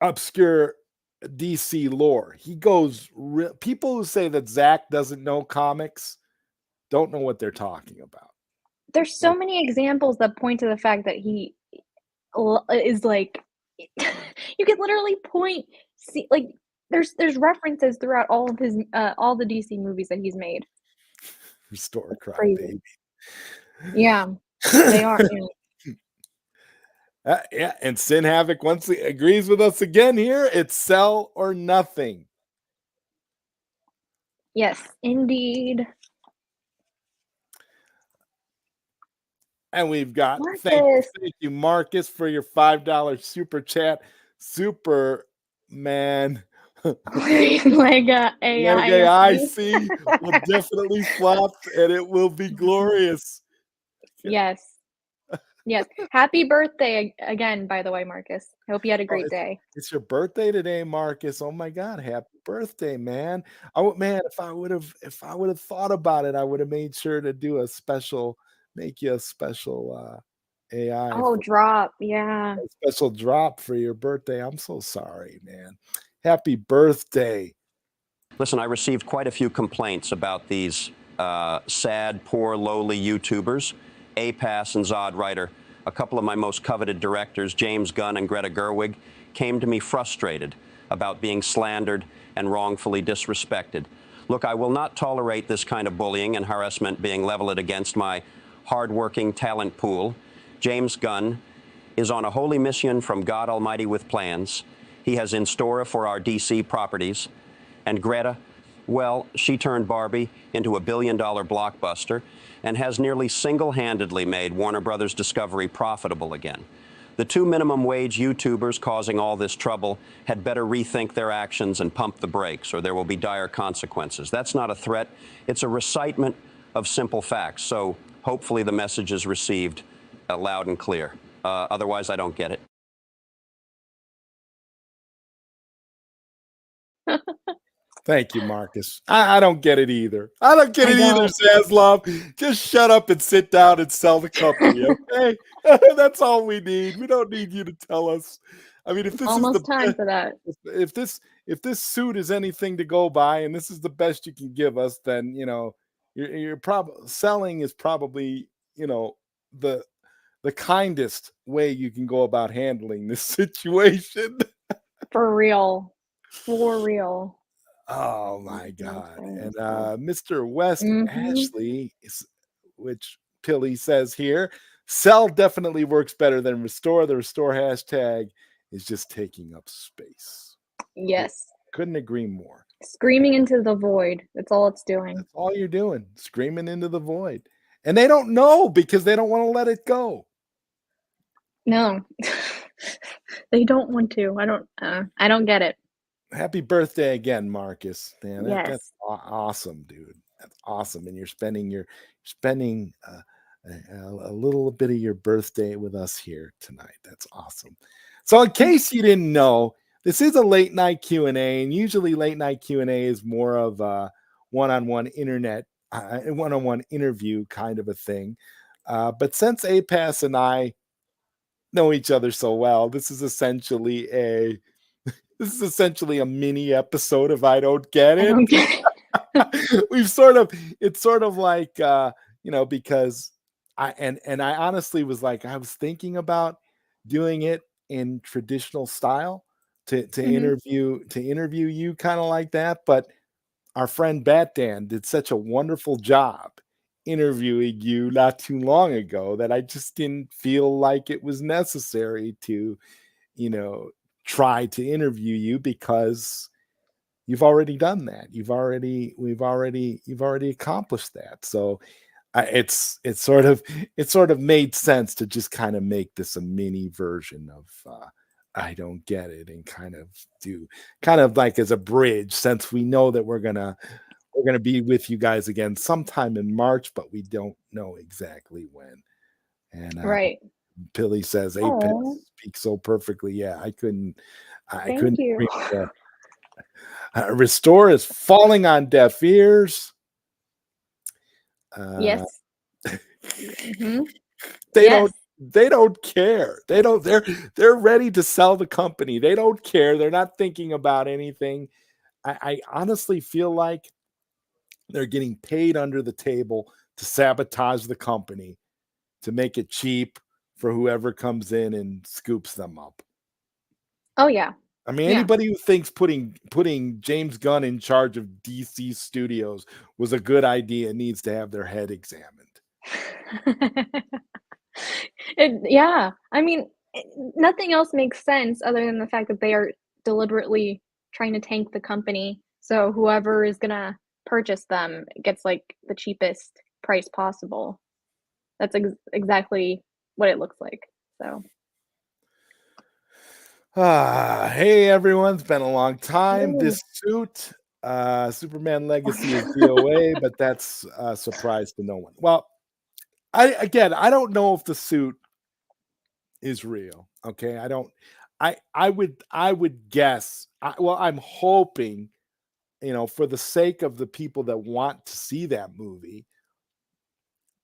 obscure DC lore. He goes people who say that Zach doesn't know comics don't know what they're talking about. There's so many examples that point to the fact that he is you can literally see there's references throughout all of his all the DC movies that he's made. Restore Cry Crazy. Baby. Yeah, they are. Yeah. Yeah, and Sin Havoc once agrees with us again here. It's sell or nothing. Yes, indeed. And we've got Marcus. thank you, Marcus, for your $5 super chat. Superman. Like AI. AI see will definitely flop and it will be glorious. Yes. Yes. Happy birthday again, by the way, Marcus. I hope you had a Oh, great day. it's your birthday today, Marcus. Oh my God, happy birthday, man. Oh man, if I would have thought about it, I would have made sure to do a special, make you a special AI Oh, drop. Yeah. a special drop for your birthday. I'm so sorry, man. Happy birthday. Listen, I received quite a few complaints about these sad, poor, lowly YouTubers, APass and ZodWriter. A couple of my most coveted directors, James Gunn and Greta Gerwig, came to me frustrated about being slandered and wrongfully disrespected. Look, I will not tolerate this kind of bullying and harassment being leveled against my hardworking talent pool. James Gunn is on a holy mission from God Almighty with plans he has in store for our DC properties. And Greta, well, she turned Barbie into a billion-dollar blockbuster and has nearly single-handedly made Warner Brothers Discovery profitable again. The two minimum wage YouTubers causing all this trouble had better rethink their actions and pump the brakes, or there will be dire consequences. That's not a threat. It's a recitement of simple facts. So hopefully the message is received loud and clear. Otherwise, I don't get it. Thank you, Marcus. I don't get it either. I don't get I it either, Zaslav. Just shut up and sit down and sell the company, okay? That's all we need. We don't need you to tell us. I mean, if this Almost is the time for that. if this suit is anything to go by, and this is the best you can give us, then you're probably selling is probably the the kindest way you can go about handling this situation. For real. For real. Oh my Makes no God. sense. And Mr. West Mhm. Ashley, which Pilly says here, sell definitely works better than restore. The restore hashtag is just taking up space. Yes. Couldn't agree more. Screaming into the void. That's all it's doing. That's all you're doing, screaming into the void. And they don't know because they don't want to let it go. No. They don't want to. I don't get it. Happy birthday again, Marcus. Man, that's Yes. awesome, dude. That's awesome. And you're spending a little bit of your birthday with us here tonight. That's awesome. So, in case you didn't know, this is a late night Q&A, and usually late night Q&A is more of a one-on-one one-on-one interview kind of a thing. But since APass and I know each other so well, this is essentially a mini episode of I Don't Get I It. don't get it. It's sort of like because I honestly was like, I was thinking about doing it in traditional style to Mhm. interview you kind of like that, but our friend Bat Dan did such a wonderful job interviewing you not too long ago that I just didn't feel like it was necessary to you know, try to interview you because you've already done that. You've already accomplished that. So it sort of made sense to just kind of make this a mini version of I Don't Get It and kind of do kind of like as a bridge since we know that we're gonna be with you guys again sometime in March, but we don't know exactly when. And Right. Billy says Apex Oh, speaks so perfectly. Yeah, I thank couldn't you. agree more. Restore is falling on deaf ears. Uh, Yes. Mhm. they Yes. don't care. They're ready to sell the company. They don't care. They're not thinking about anything. I honestly feel like they're getting paid under the table to sabotage the company to make it cheap for whoever comes in and scoops them up. Oh yeah. I mean, Yeah. anybody who thinks putting James Gunn in charge of DC Studios was a good idea needs to have their head examined. Yeah, I mean, nothing else makes sense other than the fact that they are deliberately trying to tank the company, so whoever is gonna purchase them gets, like, the cheapest price possible. That's exactly what it looks like, so Hey everyone, it's been a long time. Ooh. This suit, Superman Legacy is DOA, but that's a surprise to no one. Well, I don't know if the suit is real. Okay. I would guess. I'm hoping, for the sake of the people that want to see that movie,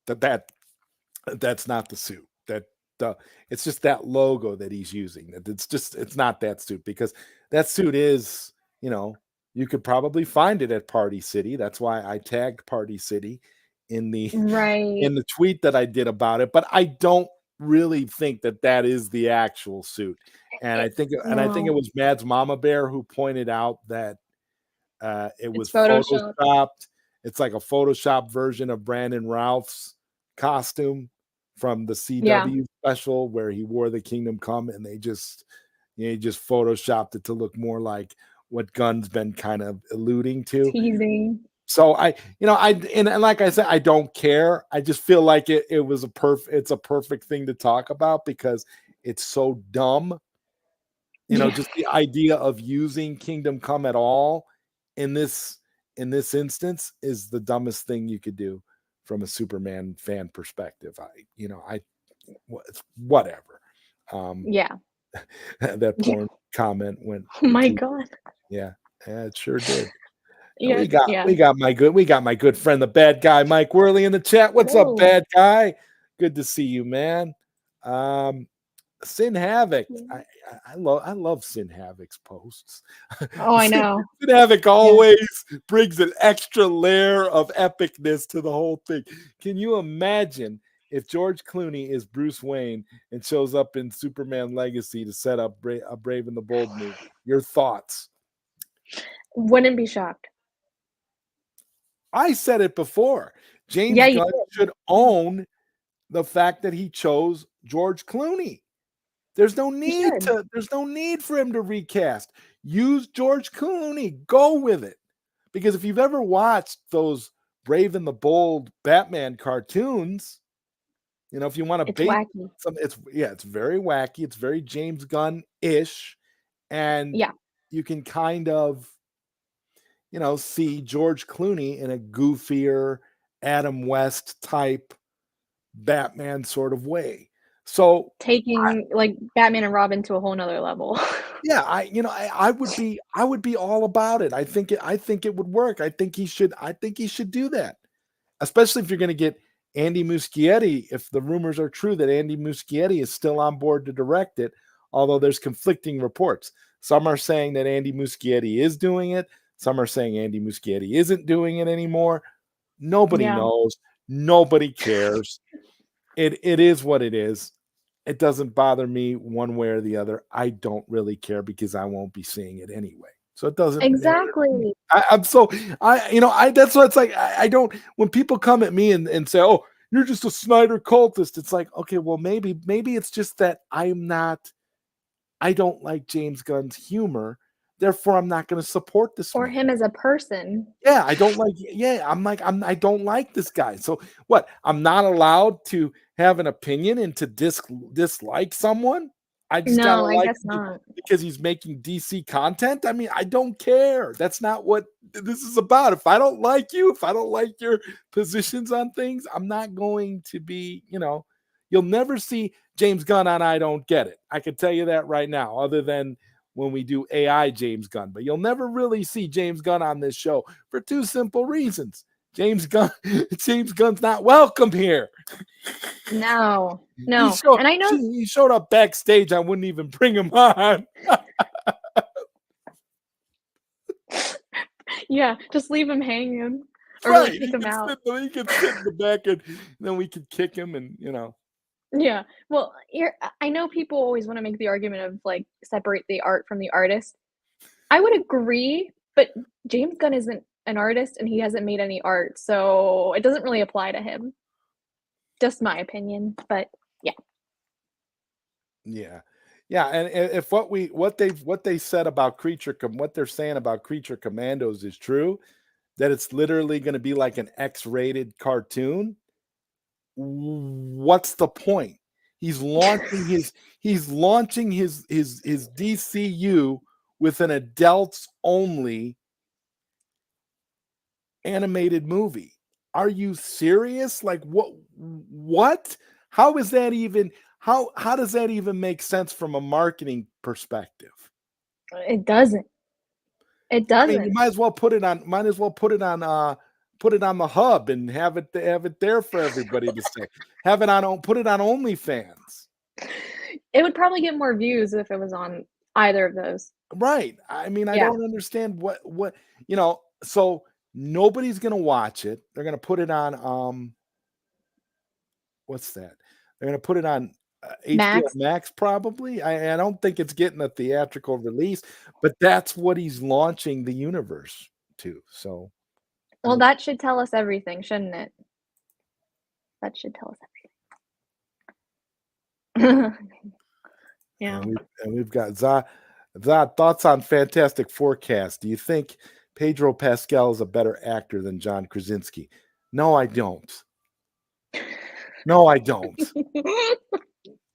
that's not the suit. The it's just that logo that he's using. It's not that suit, because that suit is, you could probably find it at Party City. That's why I tagged Party City in the Right. in the tweet that I did about it. But I don't really think that that is the actual suit. And I It think and I think it no, was Mad's Mama Bear who pointed out that it it's was Photoshop. photoshopped. It's like a Photoshop version of Brandon Routh's costume from the Yeah, CW special where he wore the Kingdom Come, and he just photoshopped it to look more like what Gunn's been kind of alluding to. teasing. So and like I said, I don't care. I just feel like it's a perfect thing to talk about because it's so dumb. Yeah. Just the idea of using Kingdom Come at all in this instance is the dumbest thing you could do from a Superman fan perspective. It's whatever. Um, Yeah. that Yeah. porn comment went Oh my to, god. yeah, yeah, it sure did. And Yeah, yeah. we got my good friend, the bad guy, Mike Worley, in the chat. What's up, Oh. bad guy? Good to see you, man. Um, Sin Havoc. I love Sin Havoc's posts. Oh, I Sin, know. Sin Havoc Yeah. always brings an extra layer of epicness to the whole thing. Can you imagine if George Clooney is Bruce Wayne and shows up in Superman Legacy to set up a Brave and the Bold movie? Your thoughts? Wouldn't be shocked. I said it before. Yeah, James you Gunn did. should own the fact that he chose George Clooney. There's no He need should. for him to recast. Use George Clooney. Go with it. Because if you've ever watched those Brave and the Bold Batman cartoons, if you want to It's base wacky. something, it's very wacky. It's very James Gunn-ish. And Yeah. you can kind of, see George Clooney in a goofier Adam West type Batman sort of way. So Taking, like, Batman and Robin to a whole nother level. yeah, I would be all about it. I think it would work. I think he should do that. Especially if you're going to get Andy Muschietti, if the rumors are true that Andy Muschietti is still on board to direct it, although there's conflicting reports. Some are saying that Andy Muschietti is doing it. Some are saying Andy Muschietti isn't doing it anymore. Nobody Yeah. knows. Nobody cares. It is what it is. It doesn't bother me one way or the other. I don't really care because I won't be seeing it anyway. So it doesn't matter. Exactly. I'm so I that's what it's like. I don't, when people come at me and say, "Oh, you're just a Snyder cultist," it's like, okay, well, maybe it's just that I don't like James Gunn's humor. Therefore, I'm not going to support this Or man. him as a person. Yeah, I don't like. Yeah, I don't like this guy. So what? I'm not allowed to have an opinion and to dislike someone. I just gotta No, I like guess him not. because he's making DC content. I mean, I don't care. That's not what this is about. If I don't like you, if I don't like your positions on things, I'm not going to be. You'll never see James Gunn on I Don't Get It. I can tell you that right now. Other than when we do AI James Gunn, but you'll never really see James Gunn on this show for two simple reasons. James Gunn's not welcome here. No. He No. showed, And I know he showed up backstage. I wouldn't even bring him on. yeah, just leave him hanging or, Right. like, kick him out. He could sit in the back and then we could kick him and, Yeah. Well, I know people always wanna make the argument of, like, separate the art from the artist. I would agree, but James Gunn isn't an artist, and he hasn't made any art, so it doesn't really apply to him. Just my opinion, but yeah. Yeah. Yeah, and if what they said about what they're saying about Creature Commandos is true, that it's literally going to be like an X-rated cartoon, what's the point? He's launching his DCU with an adults only animated movie. Are you serious? Like what? How is that even how does that even make sense from a marketing perspective? It doesn't. It I mean, you doesn't. might as well put it on the hub and have it there for everybody to see. Put it on OnlyFans. It would probably get more views if it was on either of those. Right. I mean, I Yeah. don't understand what so nobody's going to watch it. They're going to put it on what's that? They're going to put it on HBO Max probably. I don't think it's getting a theatrical release, but that's what he's launching the universe to. So, Well, that should tell us everything, shouldn't it? That should tell us everything. Yeah. and we've got Zod thoughts on Fantastic Forecast. Do you think Pedro Pascal is a better actor than John Krasinski? No, I don't. No, I don't.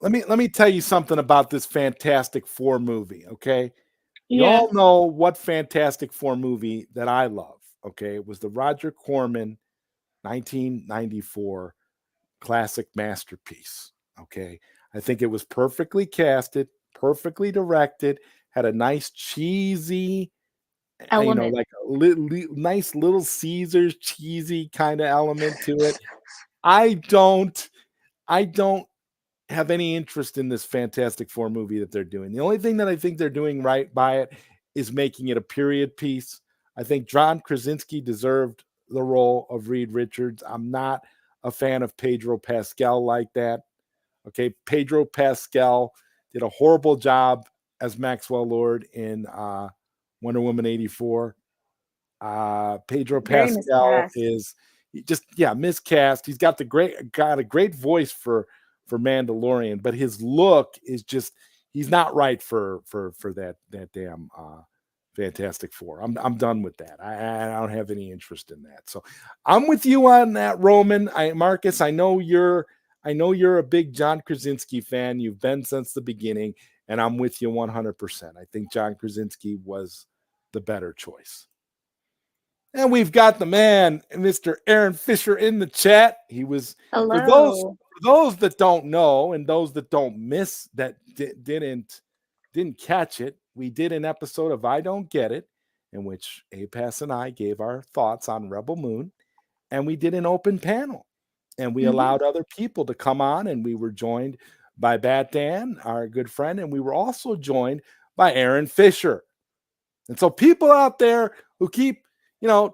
Let me tell you something about this Fantastic Four movie, okay? You all know what Fantastic Four movie that I love, okay? It was the Roger Corman 1994 classic masterpiece, okay? I think it was perfectly casted, perfectly directed, had a nice cheesy element. like a nice little Caesars cheesy kind of element to it. I don't have any interest in this Fantastic Four movie that they're doing. The only thing that I think they're doing right by it is making it a period piece. I think John Krasinski deserved the role of Reed Richards. I'm not a fan of Pedro Pascal like that. Okay, Pedro Pascal did a horrible job as Maxwell Lord in Wonder Woman 84. Pedro Very Pascal miscast. is miscast. He's got a great voice for Mandalorian, but his look is just he's not right for that damn Fantastic Four. I'm done with that. I don't have any interest in that. So I'm with you on that, Roman. Marcus, I know you're a big John Krasinski fan. You've been since the beginning, and I'm with you 100%. I think John Krasinski was the better choice. And we've got the man, Mr. Aaron Fisher, in the chat. He was Hello. for those that don't know and those that don't miss that didn't catch it. We did an episode of I Don't Get It, in which APass and I gave our thoughts on Rebel Moon, and we did an open panel, and we allowed other people to come on, and we were joined by Bat Dan, our good friend, and we were also joined by Aaron Fisher. And so people out there who keep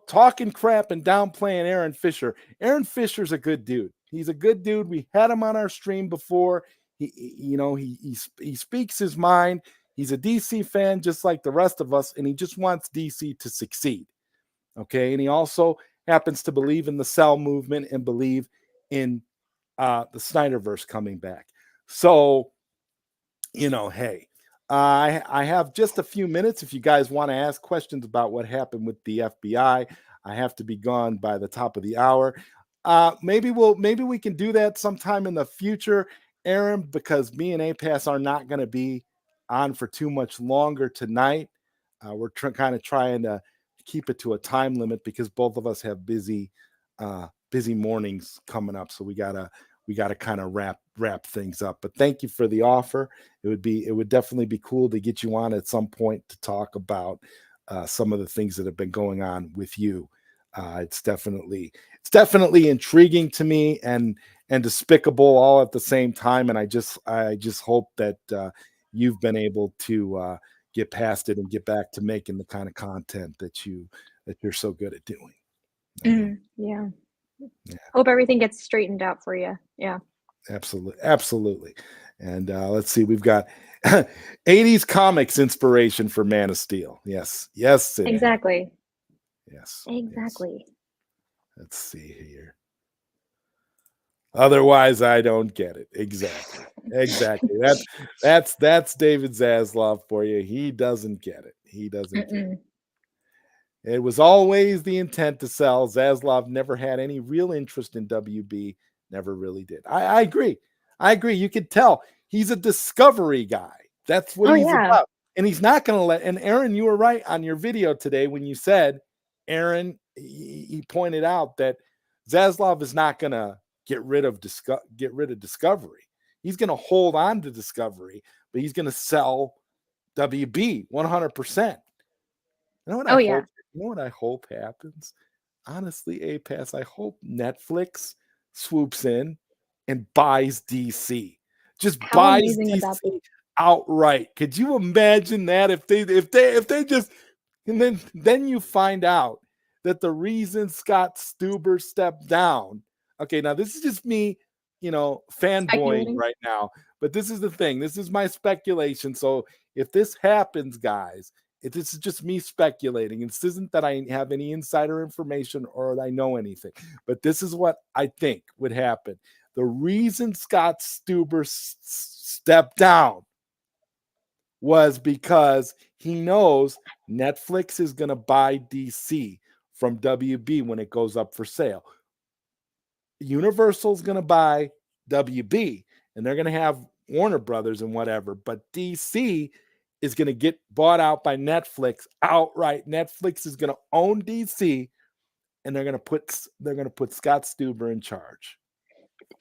talking crap and downplaying Aaron Fisher. Aaron Fisher's a good dude. He's a good dude. We had him on our stream before. He speaks his mind. He's a DC fan just like the rest of us, and he just wants DC to succeed. Okay, and he also happens to believe in the Cell movement and believe in the Snyderverse coming back. So, hey. I have just a few minutes. If you guys want to ask questions about what happened with the FBI, I have to be gone by the top of the hour. Maybe we can do that sometime in the future, Aaron, because me and APass are not going to be on for too much longer tonight. We're kind of trying to keep it to a time limit because both of us have busy mornings coming up. So we gotta kind of wrap things up. But thank you for the offer. It would definitely be cool to get you on at some point to talk about some of the things that have been going on with you. It's definitely intriguing to me and despicable all at the same time. And I just hope that you've been able to get past it and get back to making the kind of content that you're so good at doing. Yeah. Hope everything gets straightened out for you. Yeah. Absolutely. And let's see, we've got 80s comics inspiration for Man of Steel. Yes. Exactly. Yes. Exactly. Let's see here. Otherwise, I don't get it. Exactly. Exactly. That's David Zaslav for you. He doesn't get it. He doesn't get it. It was always the intent to sell. Zaslav never had any real interest in WB. Never really did. I agree. I agree. You could tell he's a discovery guy. That's what he's about. And he's not going to let. And Aaron, you were right on your video today when you said, Aaron, he pointed out that Zaslav is not going to get rid of Discovery. He's going to hold on to Discovery, but he's going to sell WB 100%. You know what hope? You know what I hope happens? Honestly, APass, I hope Netflix swoops in and buys DC. Just buys DC outright. Could you imagine that if they just, and then you find out that the reason Scott Stuber stepped down. Okay, now this is just me, fanboying right now, but this is the thing. This is my speculation. So if this happens, guys, this is just me speculating. This isn't that I have any insider information or that I know anything, but this is what I think would happen. The reason Scott Stuber stepped down was because he knows Netflix is going to buy DC from WB when it goes up for sale. Universal's going to buy WB, and they're going to have Warner Brothers and whatever, but DC is going to get bought out by Netflix outright. Netflix is going to own DC, and they're going to put Scott Stuber in charge.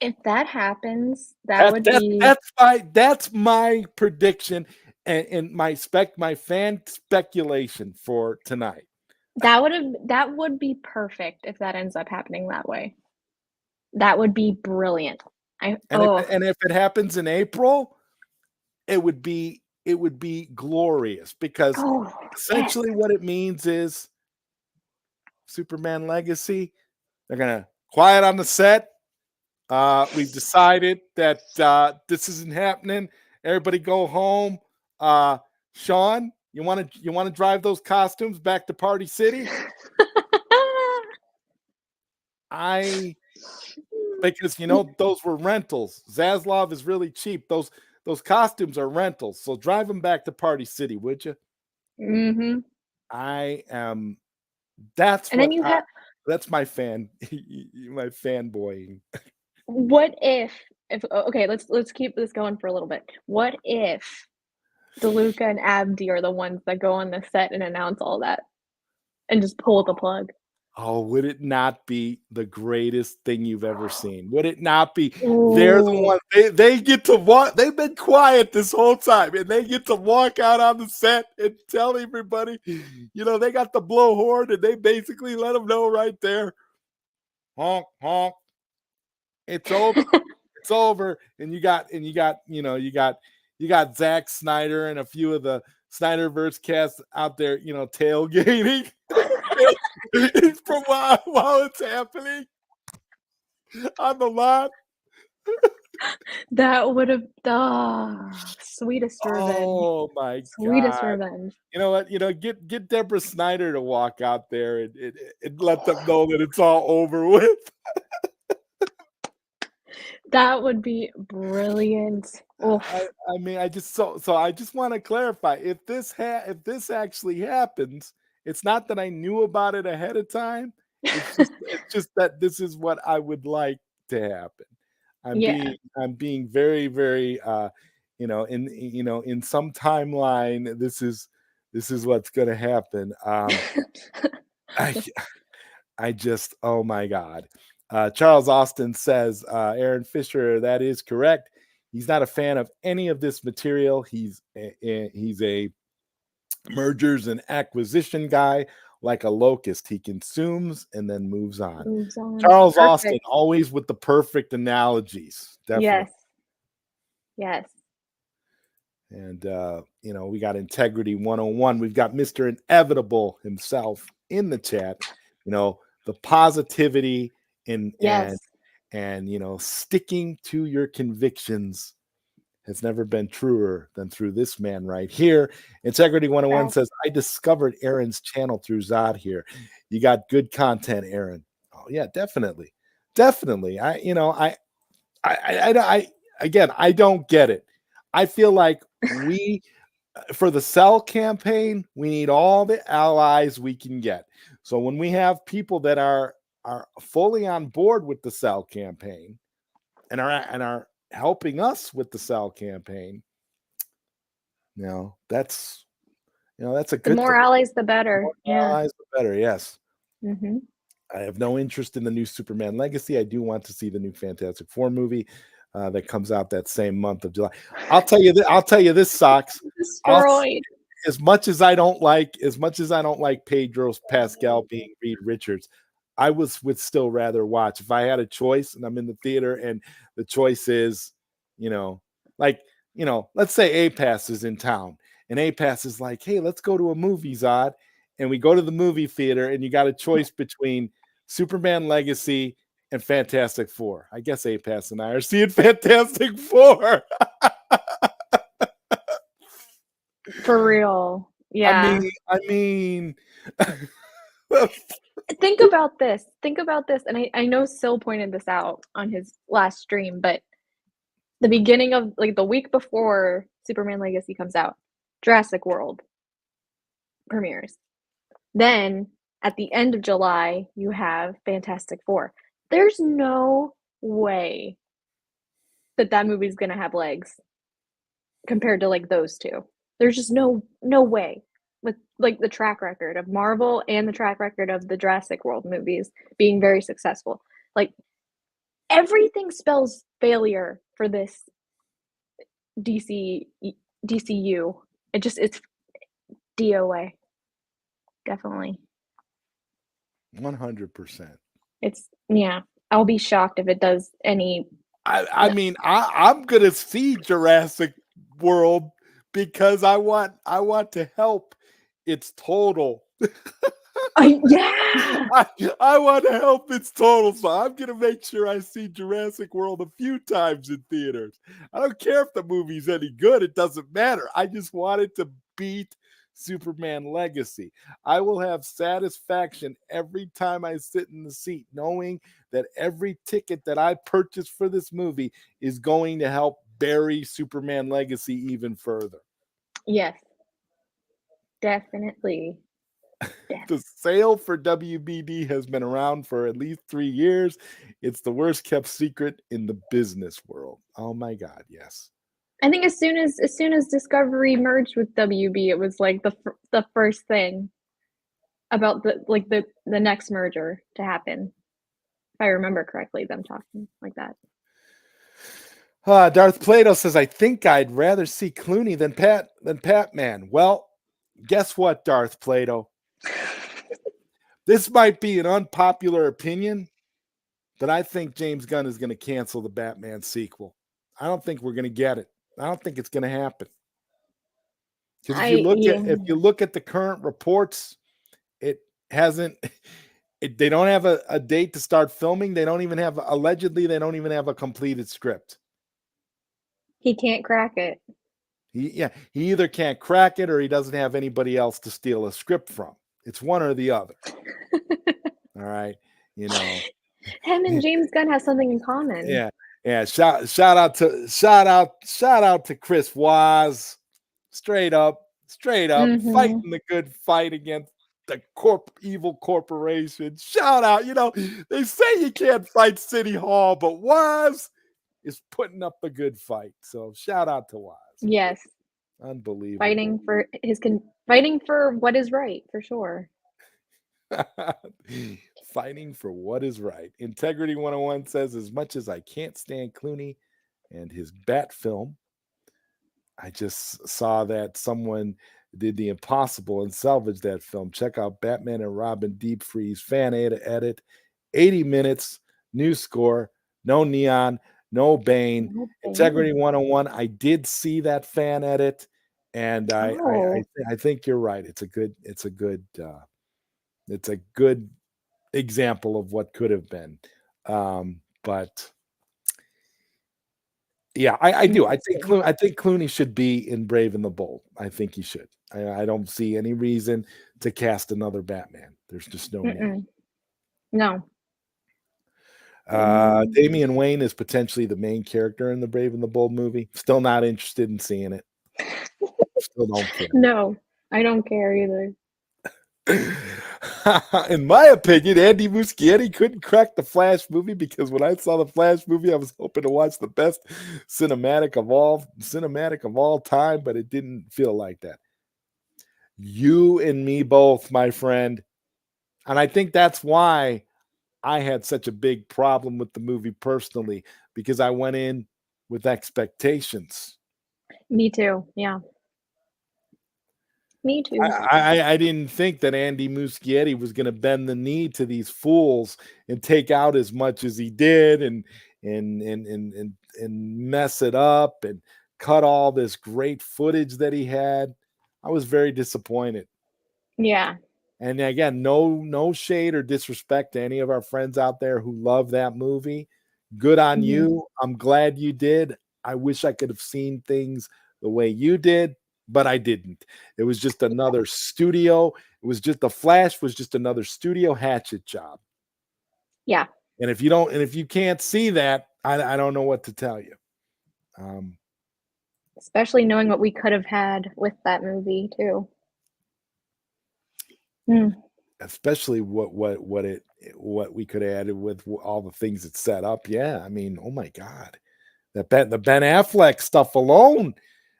If that happens, that's my prediction and my fan speculation for tonight. That would be perfect if that ends up happening that way. That would be brilliant. And if it happens in April, it would be glorious because essentially what it means is Superman Legacy. They're gonna quiet on the set. We've decided that this isn't happening. Everybody go home. Sean, you want to drive those costumes back to Party City? Because those were rentals. Zaslav is really cheap. Those costumes are rentals. So drive them back to Party City, would you? Mm-hmm. I am. That's my fanboying. What if okay, let's keep this going for a little bit. What if DeLuca and Abdi are the ones that go on the set and announce all that and just pull the plug? Oh, would it not be the greatest thing you've ever seen? Would it not be? Ooh. They're the ones, they get to walk. They've been quiet this whole time, and they get to walk out on the set and tell everybody, they got the blowhorn, and they basically let them know right there, honk, honk. It's over. It's over. And you got Zack Snyder and a few of the Snyderverse cast out there, tailgating. From while it's happening on the lot. That would have sweetest revenge. Oh my god. Sweetest revenge. You know what? Get Deborah Snyder to walk out there and let them know that it's all over with. That would be brilliant. I just want to clarify, if this actually happens, it's not that I knew about it ahead of time. It's just that this is what I would like to happen. I'm being very, very in some timeline. This is what's going to happen. I just, oh my God. Charles Austin says, Aaron Fisher, that is correct. He's not a fan of any of this material. He's a mergers and acquisition guy, like a locust. He consumes and then moves on. Charles Austin, always with the perfect analogies. Definitely. Yes. And we got Integrity 101. We've got Mr. Inevitable himself in the chat. The positivity and sticking to your convictions has never been truer than through this man right here. Integrity 101 says, I discovered Aaron's channel through Zod here. You got good content, Aaron. Oh yeah, definitely. I Again, I don't get it. I feel like for the Sell campaign, we need all the allies we can get. So when we have people that are fully on board with the Sell campaign and are helping us with the Sell campaign, that's a The good more thing. allies, the better. More Yeah. allies, the better. Yes. Mm-hmm. I have no interest in the new Superman Legacy. I do want to see the new Fantastic Four movie that comes out that same month of July. I'll tell you this, Socks. Destroyed. As much as I don't like Pedro Pascal being Reed Richards, I would still rather watch if I had a choice and I'm in the theater and the choice is, let's say APass is in town and APass is like, hey, let's go to a movie, Zod. And we go to the movie theater and you got a choice between Superman Legacy and Fantastic Four. I guess APass and I are seeing Fantastic Four. For real. Yeah. I mean Think about this. And I know Sil pointed this out on his last stream, but the beginning of the week before Superman Legacy comes out, Jurassic World premieres. Then at the end of July, you have Fantastic Four. There's no way that movie's gonna have legs compared to those two. There's just no way with the track record of Marvel and the track record of the Jurassic World movies being very successful. Everything spells failure for this DCU. It's DOA. Definitely. 100%. I'll be shocked if it does any. I mean, I'm gonna see Jurassic World because I want to help its total. Yeah. I want to help its total, so I'm gonna make sure I see Jurassic World a few times in theaters. I don't care if the movie's any good; it doesn't matter. I just want it to beat Superman Legacy. I will have satisfaction every time I sit in the seat, knowing that every ticket that I purchase for this movie is going to help bury Superman Legacy even further. Yes, definitely. The sale for WBD has been around for at least 3 years. It's the worst kept secret in the business world. Oh my God, yes. I think as soon as Discovery merged with WB, it was the first thing about the next merger to happen. If I remember correctly, them talking like that. Darth Plato says, I think I'd rather see Clooney than Patman. Well, guess what, Darth Plato? This might be an unpopular opinion, but I think James Gunn is going to cancel the Batman sequel. I don't think we're going to get it. I don't think it's going to happen. Because if you look at the current reports, it hasn't. They don't have a date to start filming. They don't even have a completed script. He can't crack it. He either can't crack it or he doesn't have anybody else to steal a script from. It's one or the other. All right, Him and James Gunn have something in common. Yeah. Shout out to Chris Waz. Straight up, fighting the good fight against the evil corporation. Shout out, they say you can't fight City Hall, but Waz is putting up a good fight. So shout out to Waz. Yes. Unbelievable. Fighting for what is right, for sure. Fighting for what is right. Integrity 101 says, as much as I can't stand Clooney and his Bat film, I just saw that someone did the impossible and salvaged that film. Check out Batman and Robin Deep Freeze fan edit. 80 minutes, new score, no neon, no Bane. Integrity 101. I did see that fan edit, and I think you're right. It's a good example of what could have been. But yeah, I do. I think Clooney should be in Brave and the Bold. I think he should. I don't see any reason to cast another Batman. There's just no need. No. Damian Wayne is potentially the main character in the Brave and the Bold movie. Still not interested in seeing it. Still don't care. No, I don't care either. In my opinion, Andy Muschietti couldn't crack the Flash movie because when I saw the Flash movie, I was hoping to watch the best cinematic of all time, but it didn't feel like that. You and me both, my friend. And I think that's why I had such a big problem with the movie personally, because I went in with expectations. Me too. Yeah. Me too. I didn't think that Andy Muschietti was going to bend the knee to these fools and take out as much as he did and mess it up and cut all this great footage that he had. I was very disappointed. Yeah. And again, no shade or disrespect to any of our friends out there who love that movie. Good on you. I'm glad you did. I wish I could have seen things the way you did, but I didn't. It was just another studio. It was just The Flash was just another studio hatchet job. Yeah. And if you can't see that, I don't know what to tell you. Especially knowing what we could have had with that movie too. Especially what we could have added with all the things it set up. Yeah, I mean, oh my God, the Ben Affleck stuff alone,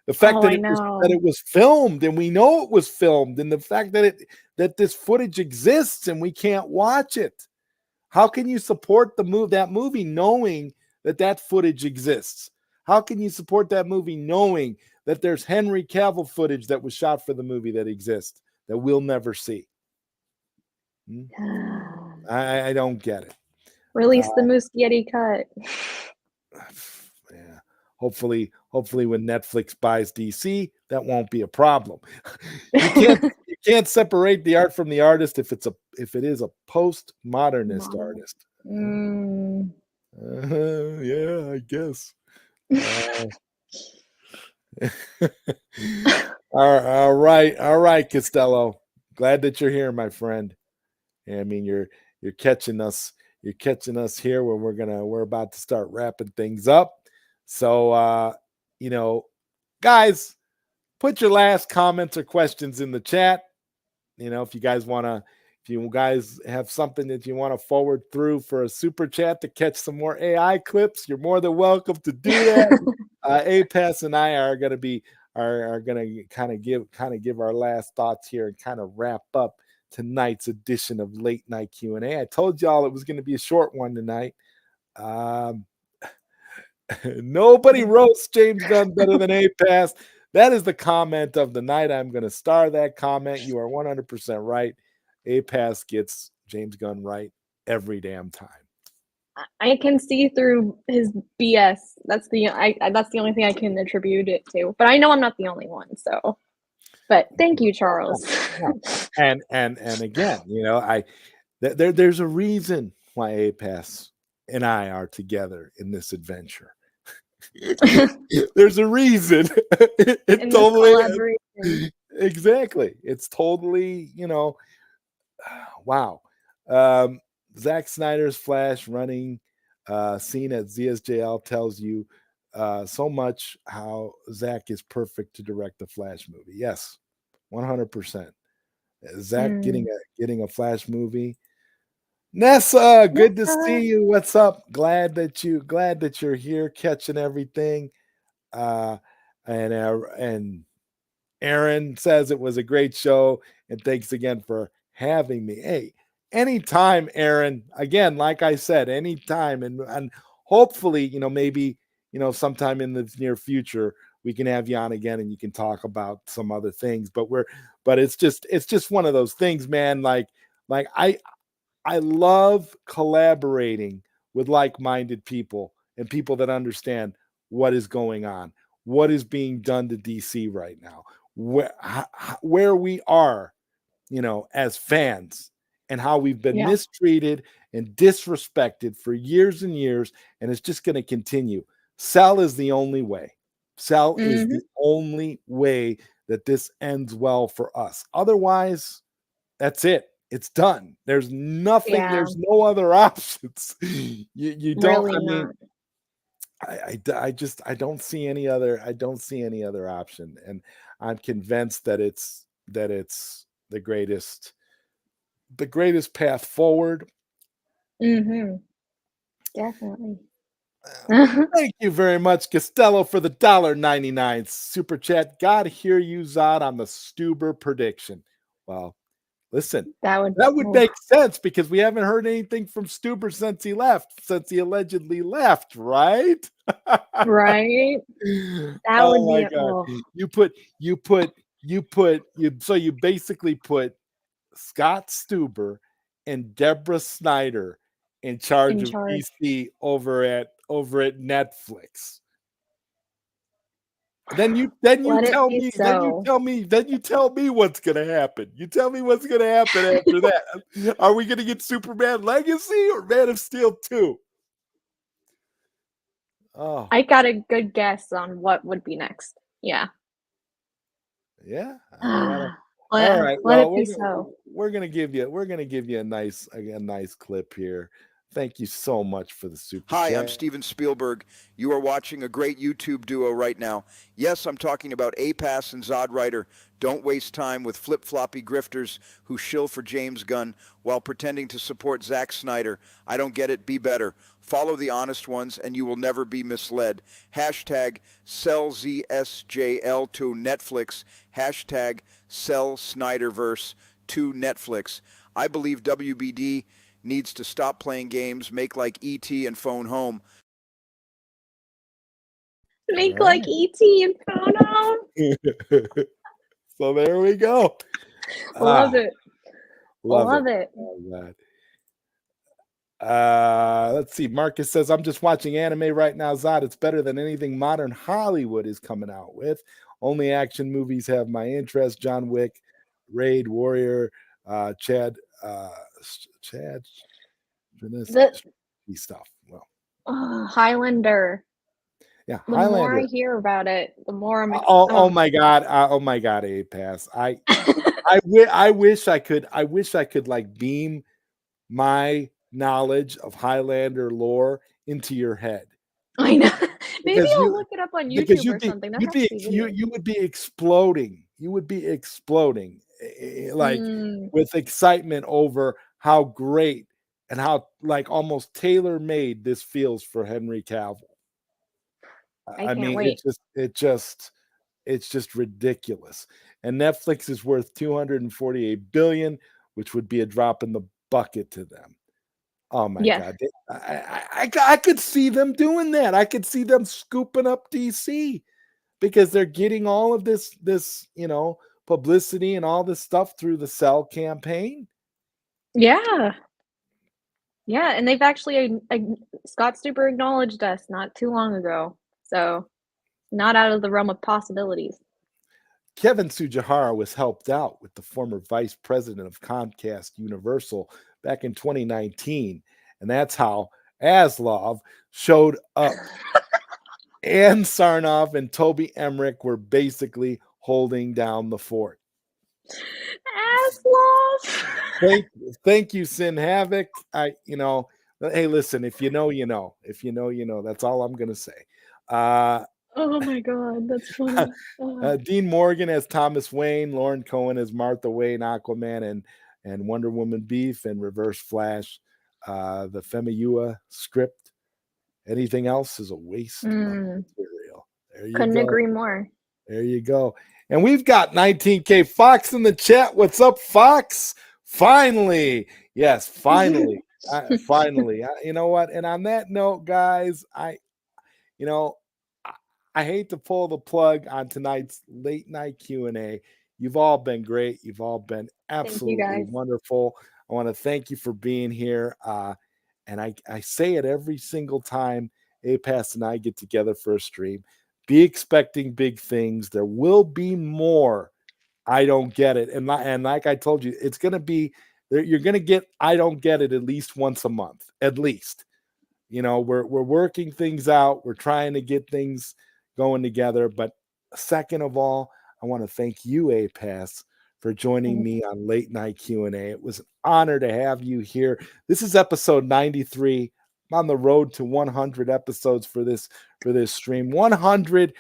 the fact that it was filmed and we know it was filmed, and the fact that this footage exists and we can't watch it. How can you support that movie knowing that footage exists? How can you support that movie knowing that there's Henry Cavill footage that was shot for the movie that exists that we'll never see? I don't get it. Release the Muschietti cut. Yeah. Hopefully when Netflix buys DC, that won't be a problem. You can't separate the art from the artist if it is a postmodernist artist. Yeah, I guess. All right, Costello. Glad that you're here, my friend. I mean, you're catching us. You're catching us here when we're about to start wrapping things up. So, guys, put your last comments or questions in the chat. If you guys have something that you want to forward through for a super chat to catch some more AI clips, you're more than welcome to do that. APass and I are going to kind of give our last thoughts here and kind of wrap up tonight's edition of Late Night Q&A. I told y'all it was going to be a short one tonight. Nobody roasts James Gunn better than APass. That is the comment of the night. I'm going to star that comment. You are 100% right. APass gets James Gunn right every damn time. I can see through his BS. That's the only thing I can attribute it to. But I know I'm not the only one. So, but thank you, Charles. Yeah. And again, there's a reason why APass and I are together in this adventure. There's a reason. It totally exactly. It's totally, wow. Zack Snyder's Flash running scene at ZSJL tells you so much how Zack is perfect to direct the Flash movie. Yes, 100%. Zack getting a Flash movie. Nessa, good to see you. What's up? Glad that you're here catching everything. And Aaron says it was a great show, and thanks again for having me. Hey, anytime, Aaron. Again, like I said, anytime, and hopefully, maybe sometime in the near future we can have you on again and you can talk about some other things. But it's just one of those things, man. Like I love collaborating with like-minded people and people that understand what is going on, what is being done to DC right now, where we are, as fans, and how we've been mistreated and disrespected for years and years, and it's just going to continue. Sell is the only way. Sell is the only way that this ends well for us. Otherwise, that's it. it's done. There's nothing. Yeah. There's no other options. You don't. Really I mean, not. I don't see any other. I don't see any other option, and I'm convinced that it's the greatest path forward. Mm-hmm. Definitely. Thank you very much, Costello, for the $1.99 super chat. God hear you, Zod, on the Stuber prediction. Well, listen, That would make sense because we haven't heard anything from Stuber since he allegedly left, right? right. That would Oh be my God. You basically put Scott Stuber and Deborah Snyder in charge of DC over at Netflix. Then you tell me what's gonna happen. You tell me what's gonna happen after that. Are we gonna get Superman Legacy or Man of Steel 2? Oh, I got a good guess on what would be next. Yeah. yeah. All right. Let Well, it be so. we're gonna give you a nice clip here. Thank you so much for the super Hi, chat. I'm Steven Spielberg. You are watching a great YouTube duo right now. Yes, I'm talking about APass and ZodWriter. Don't waste time with flip-floppy grifters who shill for James Gunn while pretending to support Zack Snyder. I don't get it. Be better. Follow the honest ones and you will never be misled. Hashtag SellZSJL to Netflix. Hashtag SellSnyderverse to Netflix. I believe WBD needs to stop playing games, make like E.T. and phone home. Make like E.T. and phone home. So there we go. Love it. Love it. Oh, God. Let's see. Marcus says, I'm just watching anime right now, Zod. It's better than anything modern Hollywood is coming out with. Only action movies have my interest. John Wick, Raid, Warrior, Chad stuff. Well, Highlander. Yeah, The Highlander. more I hear about it, the more I'm oh my God. APass. I wish I could like beam my knowledge of Highlander lore into your head. I know. Maybe Because I'll look it up on YouTube or something. You would be exploding. You would be exploding like with excitement over how great and how like almost tailor-made this feels for Henry Cavill. I mean, wait. It's just ridiculous. And Netflix is worth $248 billion, which would be a drop in the bucket to them. Oh my God. I could see them doing that. I could see them scooping up DC because they're getting all of this, publicity and all this stuff through the Sell campaign. Yeah. Yeah. And they've actually, Scott Stuber acknowledged us not too long ago. So not out of the realm of possibilities. Kevin Tsujihara was helped out with the former vice president of Comcast Universal back in 2019. And that's how Aslov showed up. And Sarnoff and Toby Emmerich were basically holding down the fort. Aslov! Thank you, Sin Havoc. Hey, listen, if you know, you know. If you know, you know. That's all I'm going to say. Oh my God, that's funny. Dean Morgan as Thomas Wayne, Lauren Cohen as Martha Wayne, Aquaman, and Wonder Woman Beef, and Reverse Flash. The Femiua script. Anything else is a waste of material. There you Couldn't go. agree more. There you go. And we've got 19K Fox in the chat. What's up, Fox? Finally. Yes, finally. Finally. You know what? And on that note, guys, I hate to pull the plug on tonight's late night Q&A. You've all been great. You've all been absolutely wonderful. I want to thank you for being here. And I say it every single time APass and I get together for a stream. Be expecting big things. There will be more. I don't get it. And like I told you, it's going to be, you're going to get I don't get it at least once a month, at least. We're working things out. We're trying to get things going together. But second of all, I want to thank you, APass, for joining me on Late Night Q&A. It was an honor to have you here. This is episode 93. I'm on the road to 100 episodes for this stream. 100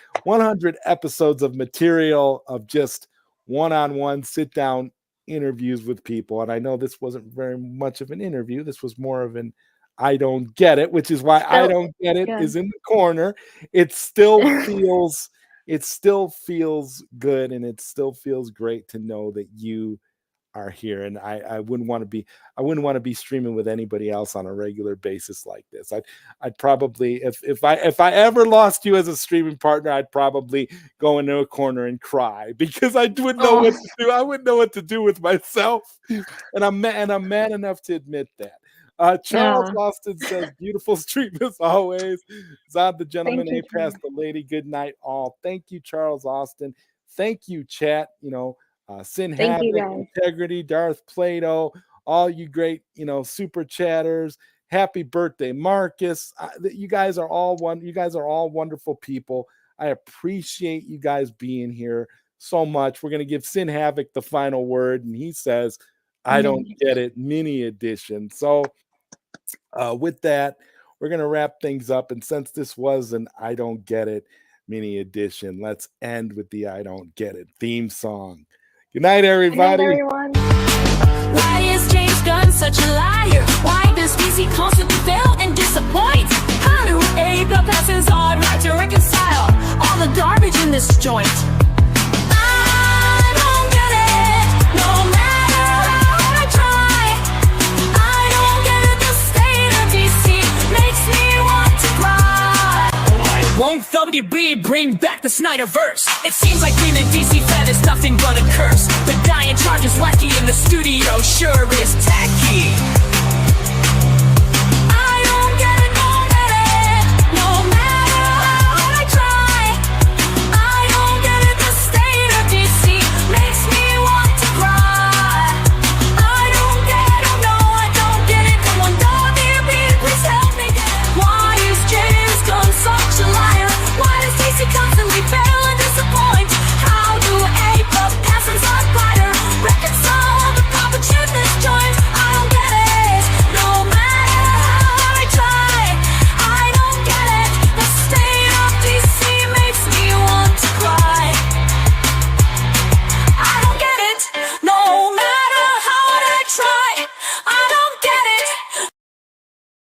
episodes of material of just one-on-one sit-down interviews with people. And I know this wasn't very much of an interview. This was more of an I don't get it, which is why I don't get it is in the corner. It still feels good, and it still feels great to know that you are here. And I wouldn't want to be streaming with anybody else on a regular basis like this. I'd probably, if I ever lost you as a streaming partner, I'd probably go into a corner and cry because I wouldn't know what to do. I wouldn't know what to do with myself. And I'm mad enough to admit that. Charles Austin says, beautiful stream as always. Zod the gentleman, APass the lady, good night all. Thank you, Charles Austin. Thank you, chat. Sin Havoc, Integrity, Darth Plato, all you great, super chatters. Happy birthday, Marcus. You guys are all wonderful people. I appreciate you guys being here so much. We're going to give Sin Havoc the final word, and he says, I don't get it, mini edition. So with that, we're going to wrap things up. And since this was an I don't get it mini edition, let's end with the I don't get it theme song. Good night, everybody. Good night, everyone. Why is James Gunn such a liar? Why does DC constantly fail and disappoint? How do APass and ZodWriter reconcile all the garbage in this joint? I don't get it, no matter how I try. I don't get it, the state of DC makes me want to cry. Won't WB bring back the Snyderverse? It seems like being a DC fan is nothing but a curse. The guy in charge is wacky and the studio sure is tacky.